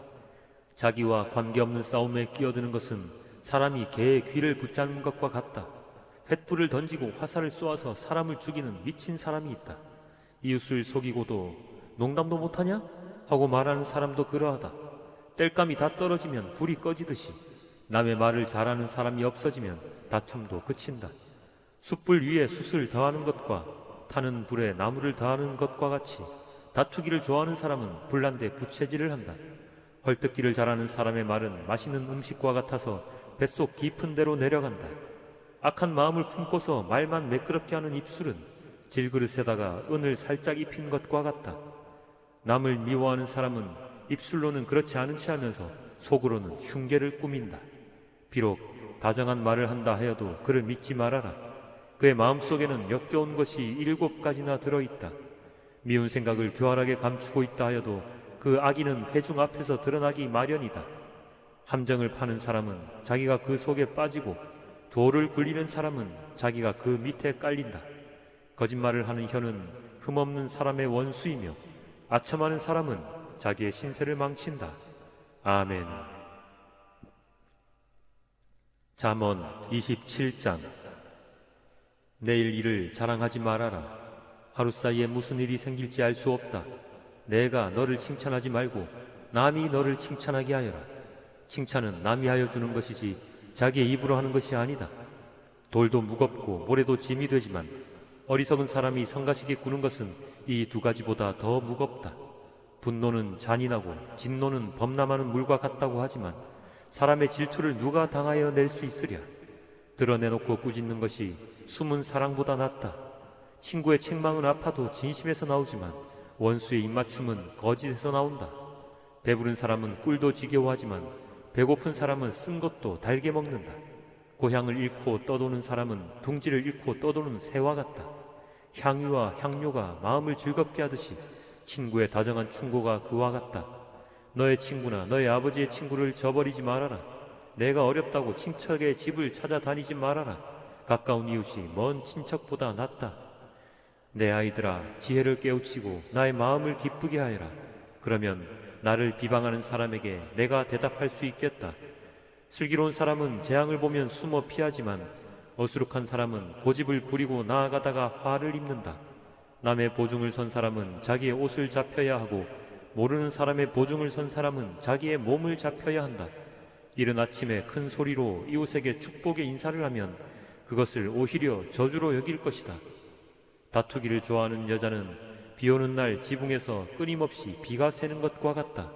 자기와 관계없는 싸움에 끼어드는 것은 사람이 개의 귀를 붙잡는 것과 같다. 횃불을 던지고 화살을 쏘아서 사람을 죽이는 미친 사람이 있다. 이웃을 속이고도 농담도 못하냐? 하고 말하는 사람도 그러하다. 땔감이 다 떨어지면 불이 꺼지듯이 남의 말을 잘하는 사람이 없어지면 다툼도 그친다. 숯불 위에 숯을 더하는 것과 타는 불에 나무를 더하는 것과 같이 다투기를 좋아하는 사람은 불난데 부채질을 한다. 헐뜯기를 잘하는 사람의 말은 맛있는 음식과 같아서 뱃속 깊은 데로 내려간다. 악한 마음을 품고서 말만 매끄럽게 하는 입술은 질그릇에다가 은을 살짝 입힌 것과 같다. 남을 미워하는 사람은 입술로는 그렇지 않은 체 하면서 속으로는 흉계를 꾸민다. 비록 다정한 말을 한다 하여도 그를 믿지 말아라. 그의 마음속에는 역겨운 것이 7가지나 들어있다. 미운 생각을 교활하게 감추고 있다 하여도 그 악의는 회중 앞에서 드러나기 마련이다. 함정을 파는 사람은 자기가 그 속에 빠지고 돌을 굴리는 사람은 자기가 그 밑에 깔린다. 거짓말을 하는 혀는 흠없는 사람의 원수이며 아첨하는 사람은 자기의 신세를 망친다. 아멘. 잠언 27장. 내일 일을 자랑하지 말아라. 하루 사이에 무슨 일이 생길지 알 수 없다. 내가 너를 칭찬하지 말고 남이 너를 칭찬하게 하여라. 칭찬은 남이 하여 주는 것이지 자기의 입으로 하는 것이 아니다. 돌도 무겁고 모래도 짐이 되지만 어리석은 사람이 성가시게 구는 것은 이 2가지보다 더 무겁다. 분노는 잔인하고 진노는 범람하는 물과 같다고 하지만 사람의 질투를 누가 당하여 낼 수 있으랴. 드러내놓고 꾸짖는 것이 숨은 사랑보다 낫다. 친구의 책망은 아파도 진심에서 나오지만 원수의 입맞춤은 거짓에서 나온다. 배부른 사람은 꿀도 지겨워하지만 배고픈 사람은 쓴 것도 달게 먹는다. 고향을 잃고 떠도는 사람은 둥지를 잃고 떠도는 새와 같다. 향유와 향료가 마음을 즐겁게 하듯이 친구의 다정한 충고가 그와 같다. 너의 친구나 너의 아버지의 친구를 저버리지 말아라. 내가 어렵다고 친척의 집을 찾아다니지 말아라. 가까운 이웃이 먼 친척보다 낫다. 내 아이들아, 지혜를 깨우치고 나의 마음을 기쁘게 하여라. 그러면 나를 비방하는 사람에게 내가 대답할 수 있겠다. 슬기로운 사람은 재앙을 보면 숨어 피하지만 어수룩한 사람은 고집을 부리고 나아가다가 화를 입는다. 남의 보증을 선 사람은 자기의 옷을 잡혀야 하고 모르는 사람의 보증을 선 사람은 자기의 몸을 잡혀야 한다. 이른 아침에 큰 소리로 이웃에게 축복의 인사를 하면 그것을 오히려 저주로 여길 것이다. 다투기를 좋아하는 여자는 비 오는 날 지붕에서 끊임없이 비가 새는 것과 같다.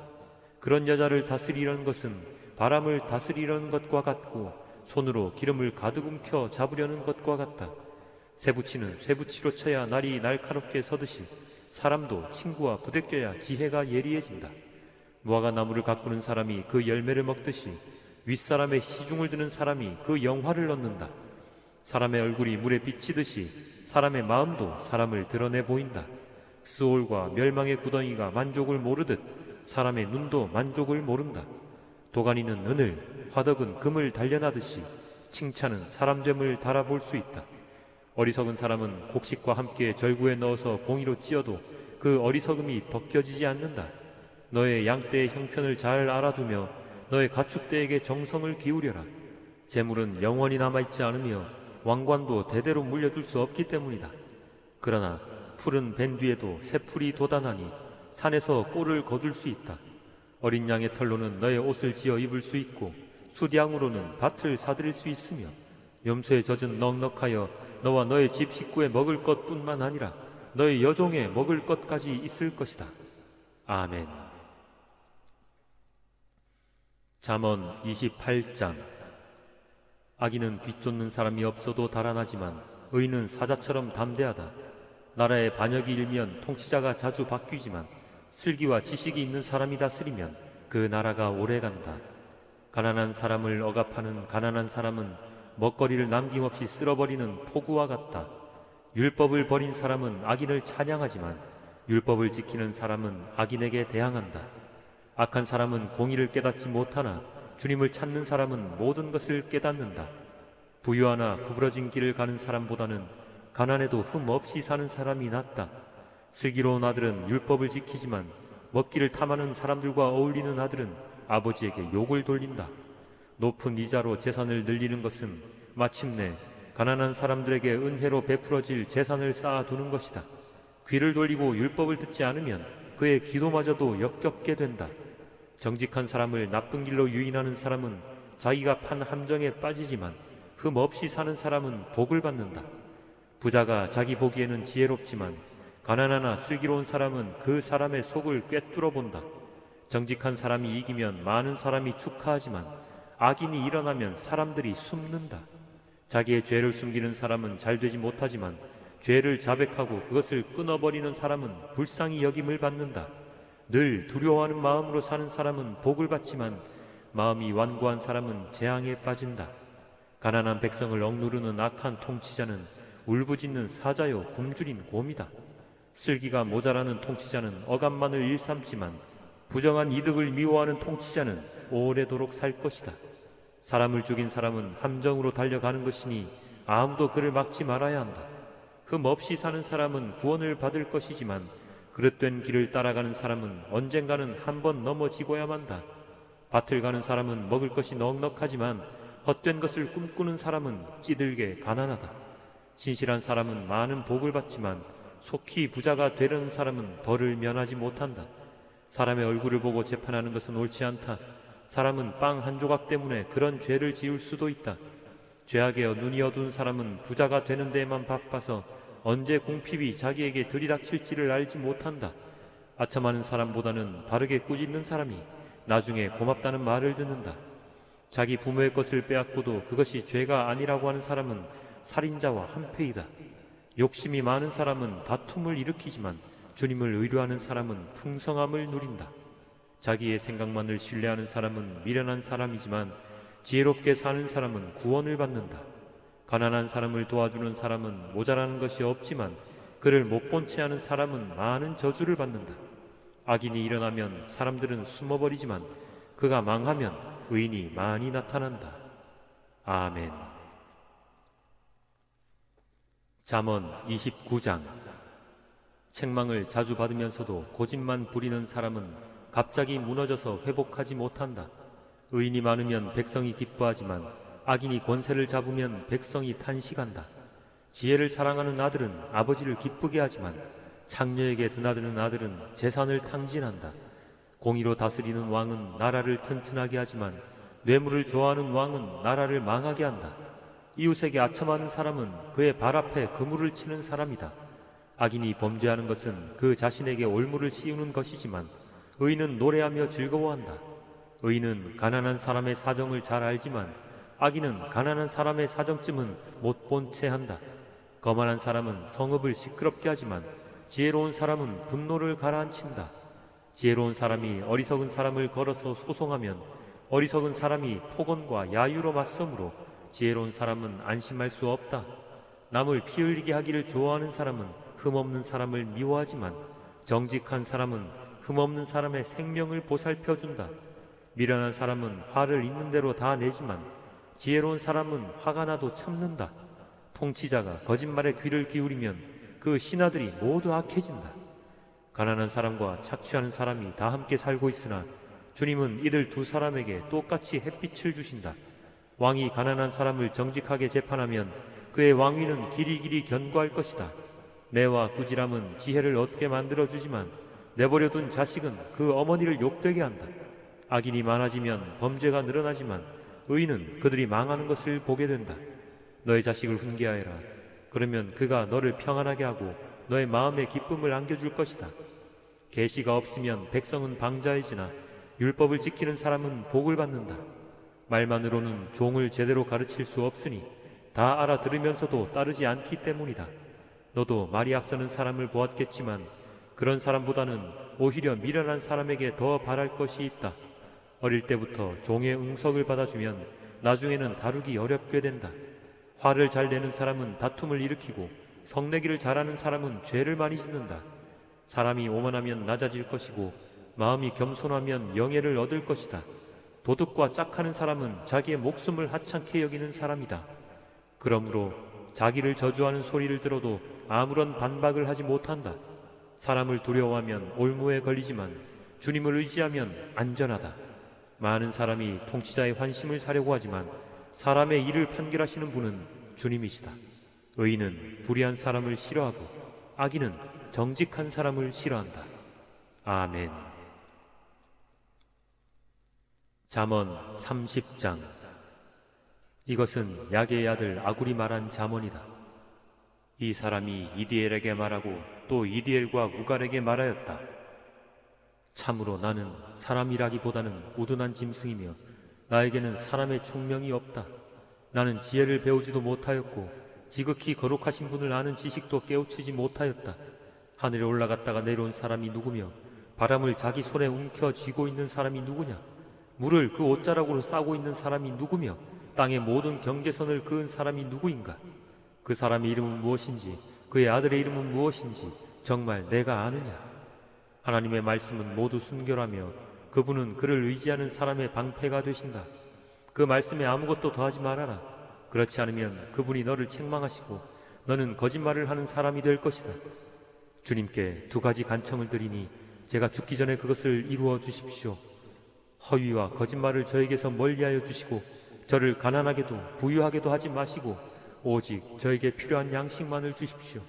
그런 여자를 다스리려는 것은 바람을 다스리려는 것과 같고 손으로 기름을 가득 움켜 잡으려는 것과 같다. 쇠붙이는 쇠붙이로 쳐야 날이 날카롭게 서듯이 사람도 친구와 부대껴야 지혜가 예리해진다. 무화과 나무를 가꾸는 사람이 그 열매를 먹듯이 윗사람의 시중을 드는 사람이 그 영화를 얻는다. 사람의 얼굴이 물에 비치듯이 사람의 마음도 사람을 드러내 보인다. 스올과 멸망의 구덩이가 만족을 모르듯 사람의 눈도 만족을 모른다. 도가니는 은을, 화덕은 금을 단련하듯이 칭찬은 사람됨을 달아볼 수 있다. 어리석은 사람은 곡식과 함께 절구에 넣어서 공이로 찧어도 그 어리석음이 벗겨지지 않는다. 너의 양떼의 형편을 잘 알아두며 너의 가축대에게 정성을 기울여라. 재물은 영원히 남아있지 않으며 왕관도 대대로 물려줄 수 없기 때문이다. 그러나 풀은 벤 뒤에도 새 풀이 돋아나니 산에서 꼴을 거둘 수 있다. 어린 양의 털로는 너의 옷을 지어 입을 수 있고 숫양으로는 밭을 사들일 수 있으며 염소의 젖은 넉넉하여 너와 너의 집 식구에 먹을 것뿐만 아니라 너의 여종에 먹을 것까지 있을 것이다. 아멘. 잠언 28장. 악인은 뒤쫓는 사람이 없어도 달아나지만 의인은 사자처럼 담대하다. 나라의 반역이 일면 통치자가 자주 바뀌지만 슬기와 지식이 있는 사람이 다스리면 그 나라가 오래간다. 가난한 사람을 억압하는 가난한 사람은 먹거리를 남김없이 쓸어버리는 폭우와 같다. 율법을 버린 사람은 악인을 찬양하지만 율법을 지키는 사람은 악인에게 대항한다. 악한 사람은 공의를 깨닫지 못하나 주님을 찾는 사람은 모든 것을 깨닫는다. 부유하나 구부러진 길을 가는 사람보다는 가난해도 흠 없이 사는 사람이 낫다. 슬기로운 아들은 율법을 지키지만 먹기를 탐하는 사람들과 어울리는 아들은 아버지에게 욕을 돌린다. 높은 이자로 재산을 늘리는 것은 마침내 가난한 사람들에게 은혜로 베풀어질 재산을 쌓아두는 것이다. 귀를 돌리고 율법을 듣지 않으면 그의 기도마저도 역겹게 된다. 정직한 사람을 나쁜 길로 유인하는 사람은 자기가 판 함정에 빠지지만 흠 없이 사는 사람은 복을 받는다. 부자가 자기 보기에는 지혜롭지만 가난하나 슬기로운 사람은 그 사람의 속을 꿰뚫어 본다. 정직한 사람이 이기면 많은 사람이 축하하지만 악인이 일어나면 사람들이 숨는다. 자기의 죄를 숨기는 사람은 잘되지 못하지만 죄를 자백하고 그것을 끊어버리는 사람은 불쌍히 여김을 받는다. 늘 두려워하는 마음으로 사는 사람은 복을 받지만 마음이 완고한 사람은 재앙에 빠진다. 가난한 백성을 억누르는 악한 통치자는 울부짖는 사자요 굶주린 곰이다. 슬기가 모자라는 통치자는 억압만을 일삼지만 부정한 이득을 미워하는 통치자는 오래도록 살 것이다. 사람을 죽인 사람은 함정으로 달려가는 것이니 아무도 그를 막지 말아야 한다. 흠 없이 사는 사람은 구원을 받을 것이지만 그릇된 길을 따라가는 사람은 언젠가는 한번 넘어지고야 만다. 밭을 가는 사람은 먹을 것이 넉넉하지만 헛된 것을 꿈꾸는 사람은 찌들게 가난하다. 신실한 사람은 많은 복을 받지만 속히 부자가 되려는 사람은 벌을 면하지 못한다. 사람의 얼굴을 보고 재판하는 것은 옳지 않다. 사람은 빵 한 조각 때문에 그런 죄를 지을 수도 있다. 죄악에 눈이 어두운 사람은 부자가 되는 데에만 바빠서 언제 궁핍이 자기에게 들이닥칠지를 알지 못한다. 아첨하는 사람보다는 바르게 꾸짖는 사람이 나중에 고맙다는 말을 듣는다. 자기 부모의 것을 빼앗고도 그것이 죄가 아니라고 하는 사람은 살인자와 한패이다. 욕심이 많은 사람은 다툼을 일으키지만 주님을 의뢰하는 사람은 풍성함을 누린다. 자기의 생각만을 신뢰하는 사람은 미련한 사람이지만 지혜롭게 사는 사람은 구원을 받는다. 가난한 사람을 도와주는 사람은 모자라는 것이 없지만 그를 못 본 채 하는 사람은 많은 저주를 받는다. 악인이 일어나면 사람들은 숨어버리지만 그가 망하면 의인이 많이 나타난다. 아멘. 잠언 29장. 책망을 자주 받으면서도 고집만 부리는 사람은 갑자기 무너져서 회복하지 못한다. 의인이 많으면 백성이 기뻐하지만 악인이 권세를 잡으면 백성이 탄식한다. 지혜를 사랑하는 아들은 아버지를 기쁘게 하지만 창녀에게 드나드는 아들은 재산을 탕진한다. 공의로 다스리는 왕은 나라를 튼튼하게 하지만 뇌물을 좋아하는 왕은 나라를 망하게 한다. 이웃에게 아첨하는 사람은 그의 발 앞에 그물을 치는 사람이다. 악인이 범죄하는 것은 그 자신에게 올무를 씌우는 것이지만 의인은 노래하며 즐거워한다. 의인은 가난한 사람의 사정을 잘 알지만 악인은 가난한 사람의 사정쯤은 못 본 채 한다. 거만한 사람은 성읍을 시끄럽게 하지만 지혜로운 사람은 분노를 가라앉힌다. 지혜로운 사람이 어리석은 사람을 걸어서 소송하면 어리석은 사람이 폭언과 야유로 맞서므로 지혜로운 사람은 안심할 수 없다. 남을 피 흘리게 하기를 좋아하는 사람은 흠없는 사람을 미워하지만 정직한 사람은 흠없는 사람의 생명을 보살펴준다. 미련한 사람은 화를 있는 대로 다 내지만 지혜로운 사람은 화가 나도 참는다. 통치자가 거짓말에 귀를 기울이면 그 신하들이 모두 악해진다. 가난한 사람과 착취하는 사람이 다 함께 살고 있으나 주님은 이들 두 사람에게 똑같이 햇빛을 주신다. 왕이 가난한 사람을 정직하게 재판하면 그의 왕위는 길이길이 견고할 것이다. 매와 꾸지람은 지혜를 얻게 만들어주지만 내버려둔 자식은 그 어머니를 욕되게 한다. 악인이 많아지면 범죄가 늘어나지만 의인은 그들이 망하는 것을 보게 된다. 너의 자식을 훈계하여라. 그러면 그가 너를 평안하게 하고 너의 마음에 기쁨을 안겨줄 것이다. 계시가 없으면 백성은 방자해지나 율법을 지키는 사람은 복을 받는다. 말만으로는 종을 제대로 가르칠 수 없으니 다 알아들으면서도 따르지 않기 때문이다. 너도 말이 앞서는 사람을 보았겠지만 그런 사람보다는 오히려 미련한 사람에게 더 바랄 것이 있다. 어릴 때부터 종의 응석을 받아주면 나중에는 다루기 어렵게 된다. 화를 잘 내는 사람은 다툼을 일으키고 성내기를 잘하는 사람은 죄를 많이 짓는다. 사람이 오만하면 낮아질 것이고 마음이 겸손하면 영예를 얻을 것이다. 도둑과 짝하는 사람은 자기의 목숨을 하찮게 여기는 사람이다. 그러므로 자기를 저주하는 소리를 들어도 아무런 반박을 하지 못한다. 사람을 두려워하면 올무에 걸리지만 주님을 의지하면 안전하다. 많은 사람이 통치자의 환심을 사려고 하지만 사람의 일을 판결하시는 분은 주님이시다. 의인은 불의한 사람을 싫어하고 악인은 정직한 사람을 싫어한다. 아멘. 잠언 30장. 이것은 야게의 아들 아굴이 말한 잠언이다. 이 사람이 이디엘에게 말하고 또 이디엘과 우갈에게 말하였다. 참으로 나는 사람이라기보다는 우둔한 짐승이며 나에게는 사람의 총명이 없다. 나는 지혜를 배우지도 못하였고 지극히 거룩하신 분을 아는 지식도 깨우치지 못하였다. 하늘에 올라갔다가 내려온 사람이 누구며 바람을 자기 손에 움켜 쥐고 있는 사람이 누구냐? 물을 그 옷자락으로 싸고 있는 사람이 누구며 땅의 모든 경계선을 그은 사람이 누구인가? 그 사람의 이름은 무엇인지 그의 아들의 이름은 무엇인지 정말 내가 아느냐? 하나님의 말씀은 모두 순결하며 그분은 그를 의지하는 사람의 방패가 되신다. 그 말씀에 아무것도 더하지 말아라. 그렇지 않으면 그분이 너를 책망하시고 너는 거짓말을 하는 사람이 될 것이다. 주님께 두 가지 간청을 드리니 제가 죽기 전에 그것을 이루어 주십시오. 허위와 거짓말을 저에게서 멀리하여 주시고 저를 가난하게도 부유하게도 하지 마시고 오직 저에게 필요한 양식만을 주십시오.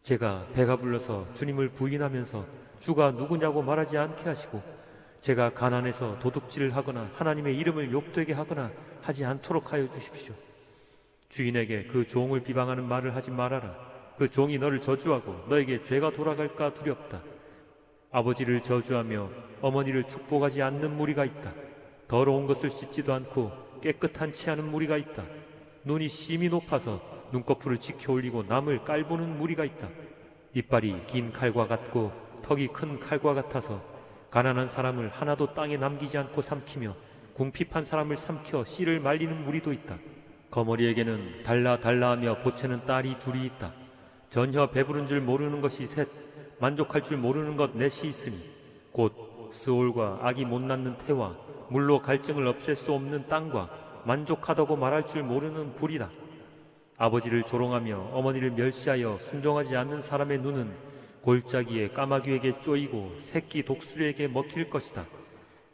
제가 배가 불러서 주님을 부인하면서 주가 누구냐고 말하지 않게 하시고 제가 가난해서 도둑질을 하거나 하나님의 이름을 욕되게 하거나 하지 않도록 하여 주십시오. 주인에게 그 종을 비방하는 말을 하지 말아라. 그 종이 너를 저주하고 너에게 죄가 돌아갈까 두렵다. 아버지를 저주하며 어머니를 축복하지 않는 무리가 있다. 더러운 것을 씻지도 않고 깨끗한 치 않은 무리가 있다. 눈이 심히 높아서 눈꺼풀을 지켜 올리고 남을 깔보는 무리가 있다. 이빨이 긴 칼과 같고 턱이 큰 칼과 같아서 가난한 사람을 하나도 땅에 남기지 않고 삼키며 궁핍한 사람을 삼켜 씨를 말리는 무리도 있다. 거머리에게는 달라하며 보채는 딸이 둘이 있다. 전혀 배부른 줄 모르는 것이 셋, 만족할 줄 모르는 것 넷이 있으니 곧 스올과 악이 못 낳는 태와 물로 갈증을 없앨 수 없는 땅과 만족하다고 말할 줄 모르는 불이다. 아버지를 조롱하며 어머니를 멸시하여 순종하지 않는 사람의 눈은 골짜기에 까마귀에게 쪼이고 새끼 독수리에게 먹힐 것이다.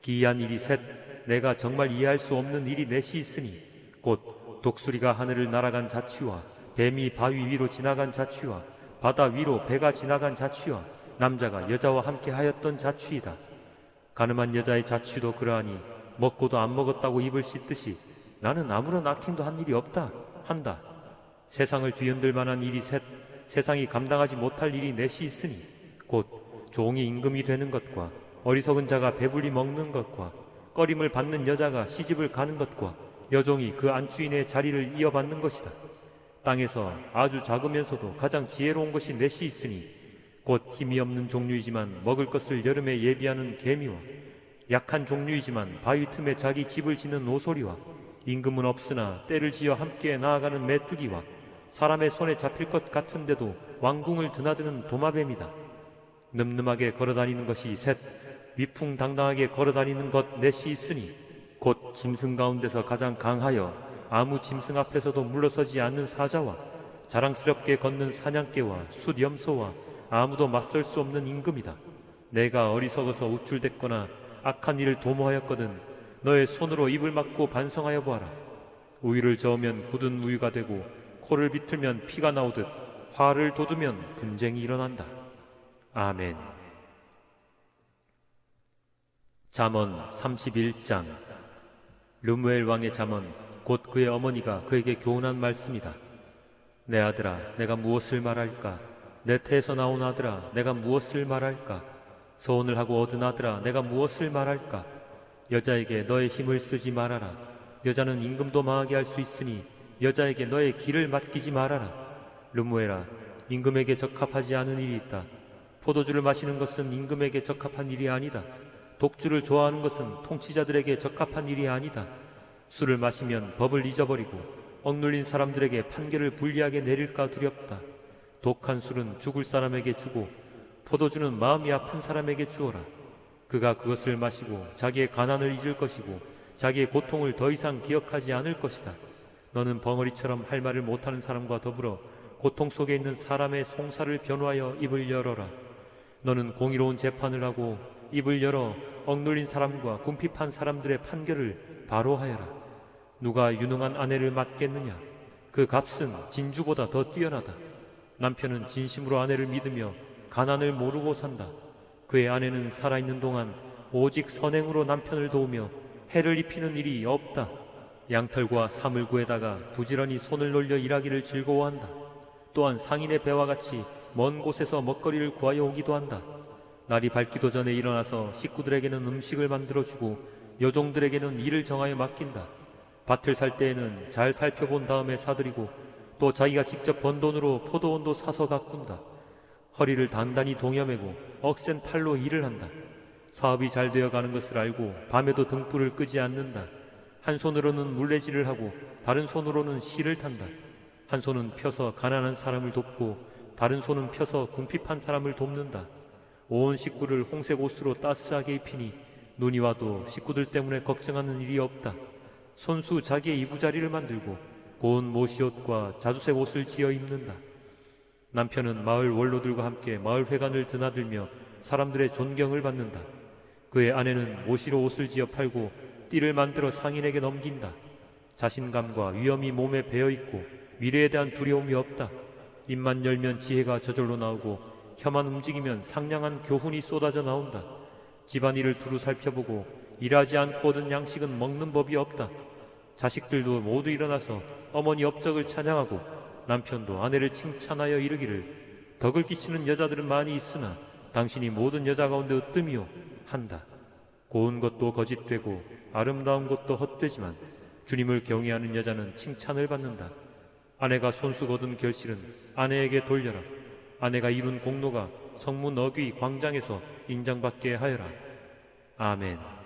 기이한 일이 셋, 내가 정말 이해할 수 없는 일이 넷이 있으니 곧 독수리가 하늘을 날아간 자취와 뱀이 바위 위로 지나간 자취와 바다 위로 배가 지나간 자취와 남자가 여자와 함께 하였던 자취이다. 가늠한 여자의 자취도 그러하니 먹고도 안 먹었다고 입을 씻듯이 나는 아무런 악행도 한 일이 없다 한다. 세상을 뒤흔들 만한 일이 셋, 세상이 감당하지 못할 일이 넷이 있으니 곧 종이 임금이 되는 것과 어리석은 자가 배불리 먹는 것과 꺼림을 받는 여자가 시집을 가는 것과 여종이 그 안주인의 자리를 이어받는 것이다. 땅에서 아주 작으면서도 가장 지혜로운 것이 넷이 있으니 곧 힘이 없는 종류이지만 먹을 것을 여름에 예비하는 개미와 약한 종류이지만 바위 틈에 자기 집을 짓는 오소리와 임금은 없으나 때를 지어 함께 나아가는 메뚜기와 사람의 손에 잡힐 것 같은데도 왕궁을 드나드는 도마뱀이다. 늠름하게 걸어다니는 것이 셋, 위풍당당하게 걸어다니는 것 넷이 있으니 곧 짐승 가운데서 가장 강하여 아무 짐승 앞에서도 물러서지 않는 사자와 자랑스럽게 걷는 사냥개와 숫염소와 아무도 맞설 수 없는 임금이다. 내가 어리석어서 우쭐댔거나 악한 일을 도모하였거든 너의 손으로 입을 막고 반성하여 보아라. 우유를 저으면 굳은 우유가 되고 코를 비틀면 피가 나오듯 화를 돋우면 분쟁이 일어난다. 아멘. 잠언 31장. 르무엘 왕의 잠언 곧 그의 어머니가 그에게 교훈한 말씀이다. 내 아들아, 내가 무엇을 말할까? 내 태에서 나온 아들아, 내가 무엇을 말할까? 서원을 하고 얻은 아들아, 내가 무엇을 말할까? 여자에게 너의 힘을 쓰지 말아라. 여자는 임금도 망하게 할 수 있으니 여자에게 너의 길을 맡기지 말아라. 르무엘아, 임금에게 적합하지 않은 일이 있다. 포도주를 마시는 것은 임금에게 적합한 일이 아니다. 독주를 좋아하는 것은 통치자들에게 적합한 일이 아니다. 술을 마시면 법을 잊어버리고 억눌린 사람들에게 판결을 불리하게 내릴까 두렵다. 독한 술은 죽을 사람에게 주고 포도주는 마음이 아픈 사람에게 주어라. 그가 그것을 마시고 자기의 가난을 잊을 것이고 자기의 고통을 더 이상 기억하지 않을 것이다. 너는 벙어리처럼 할 말을 못하는 사람과 더불어 고통 속에 있는 사람의 송사를 변호하여 입을 열어라. 너는 공의로운 재판을 하고 입을 열어 억눌린 사람과 궁핍한 사람들의 판결을 바로 하여라. 누가 유능한 아내를 맡겠느냐? 그 값은 진주보다 더 뛰어나다. 남편은 진심으로 아내를 믿으며 가난을 모르고 산다. 그의 아내는 살아있는 동안 오직 선행으로 남편을 도우며 해를 입히는 일이 없다. 양털과 사물구에다가 부지런히 손을 놀려 일하기를 즐거워한다. 또한 상인의 배와 같이 먼 곳에서 먹거리를 구하여 오기도 한다. 날이 밝기도 전에 일어나서 식구들에게는 음식을 만들어주고 여종들에게는 일을 정하여 맡긴다. 밭을 살 때에는 잘 살펴본 다음에 사들이고 또 자기가 직접 번 돈으로 포도원도 사서 가꾼다. 허리를 단단히 동여매고 억센 팔로 일을 한다. 사업이 잘 되어가는 것을 알고 밤에도 등불을 끄지 않는다. 한 손으로는 물레질을 하고 다른 손으로는 실을 탄다. 한 손은 펴서 가난한 사람을 돕고 다른 손은 펴서 궁핍한 사람을 돕는다. 온 식구를 홍색 옷으로 따스하게 입히니 눈이 와도 식구들 때문에 걱정하는 일이 없다. 손수 자기의 이부자리를 만들고 고운 모시옷과 자주색 옷을 지어 입는다. 남편은 마을 원로들과 함께 마을 회관을 드나들며 사람들의 존경을 받는다. 그의 아내는 모시로 옷을 지어 팔고 띠를 만들어 상인에게 넘긴다. 자신감과 위엄이 몸에 배어있고 미래에 대한 두려움이 없다. 입만 열면 지혜가 저절로 나오고 혀만 움직이면 상냥한 교훈이 쏟아져 나온다. 집안일을 두루 살펴보고 일하지 않고 얻은 양식은 먹는 법이 없다. 자식들도 모두 일어나서 어머니 업적을 찬양하고 남편도 아내를 칭찬하여 이르기를 덕을 끼치는 여자들은 많이 있으나 당신이 모든 여자 가운데 으뜸이요 한다. 고운 것도 거짓되고 아름다운 것도 헛되지만 주님을 경외하는 여자는 칭찬을 받는다. 아내가 손수 거둔 결실은 아내에게 돌려라. 아내가 이룬 공로가 성문 어귀 광장에서 인정받게 하여라. 아멘.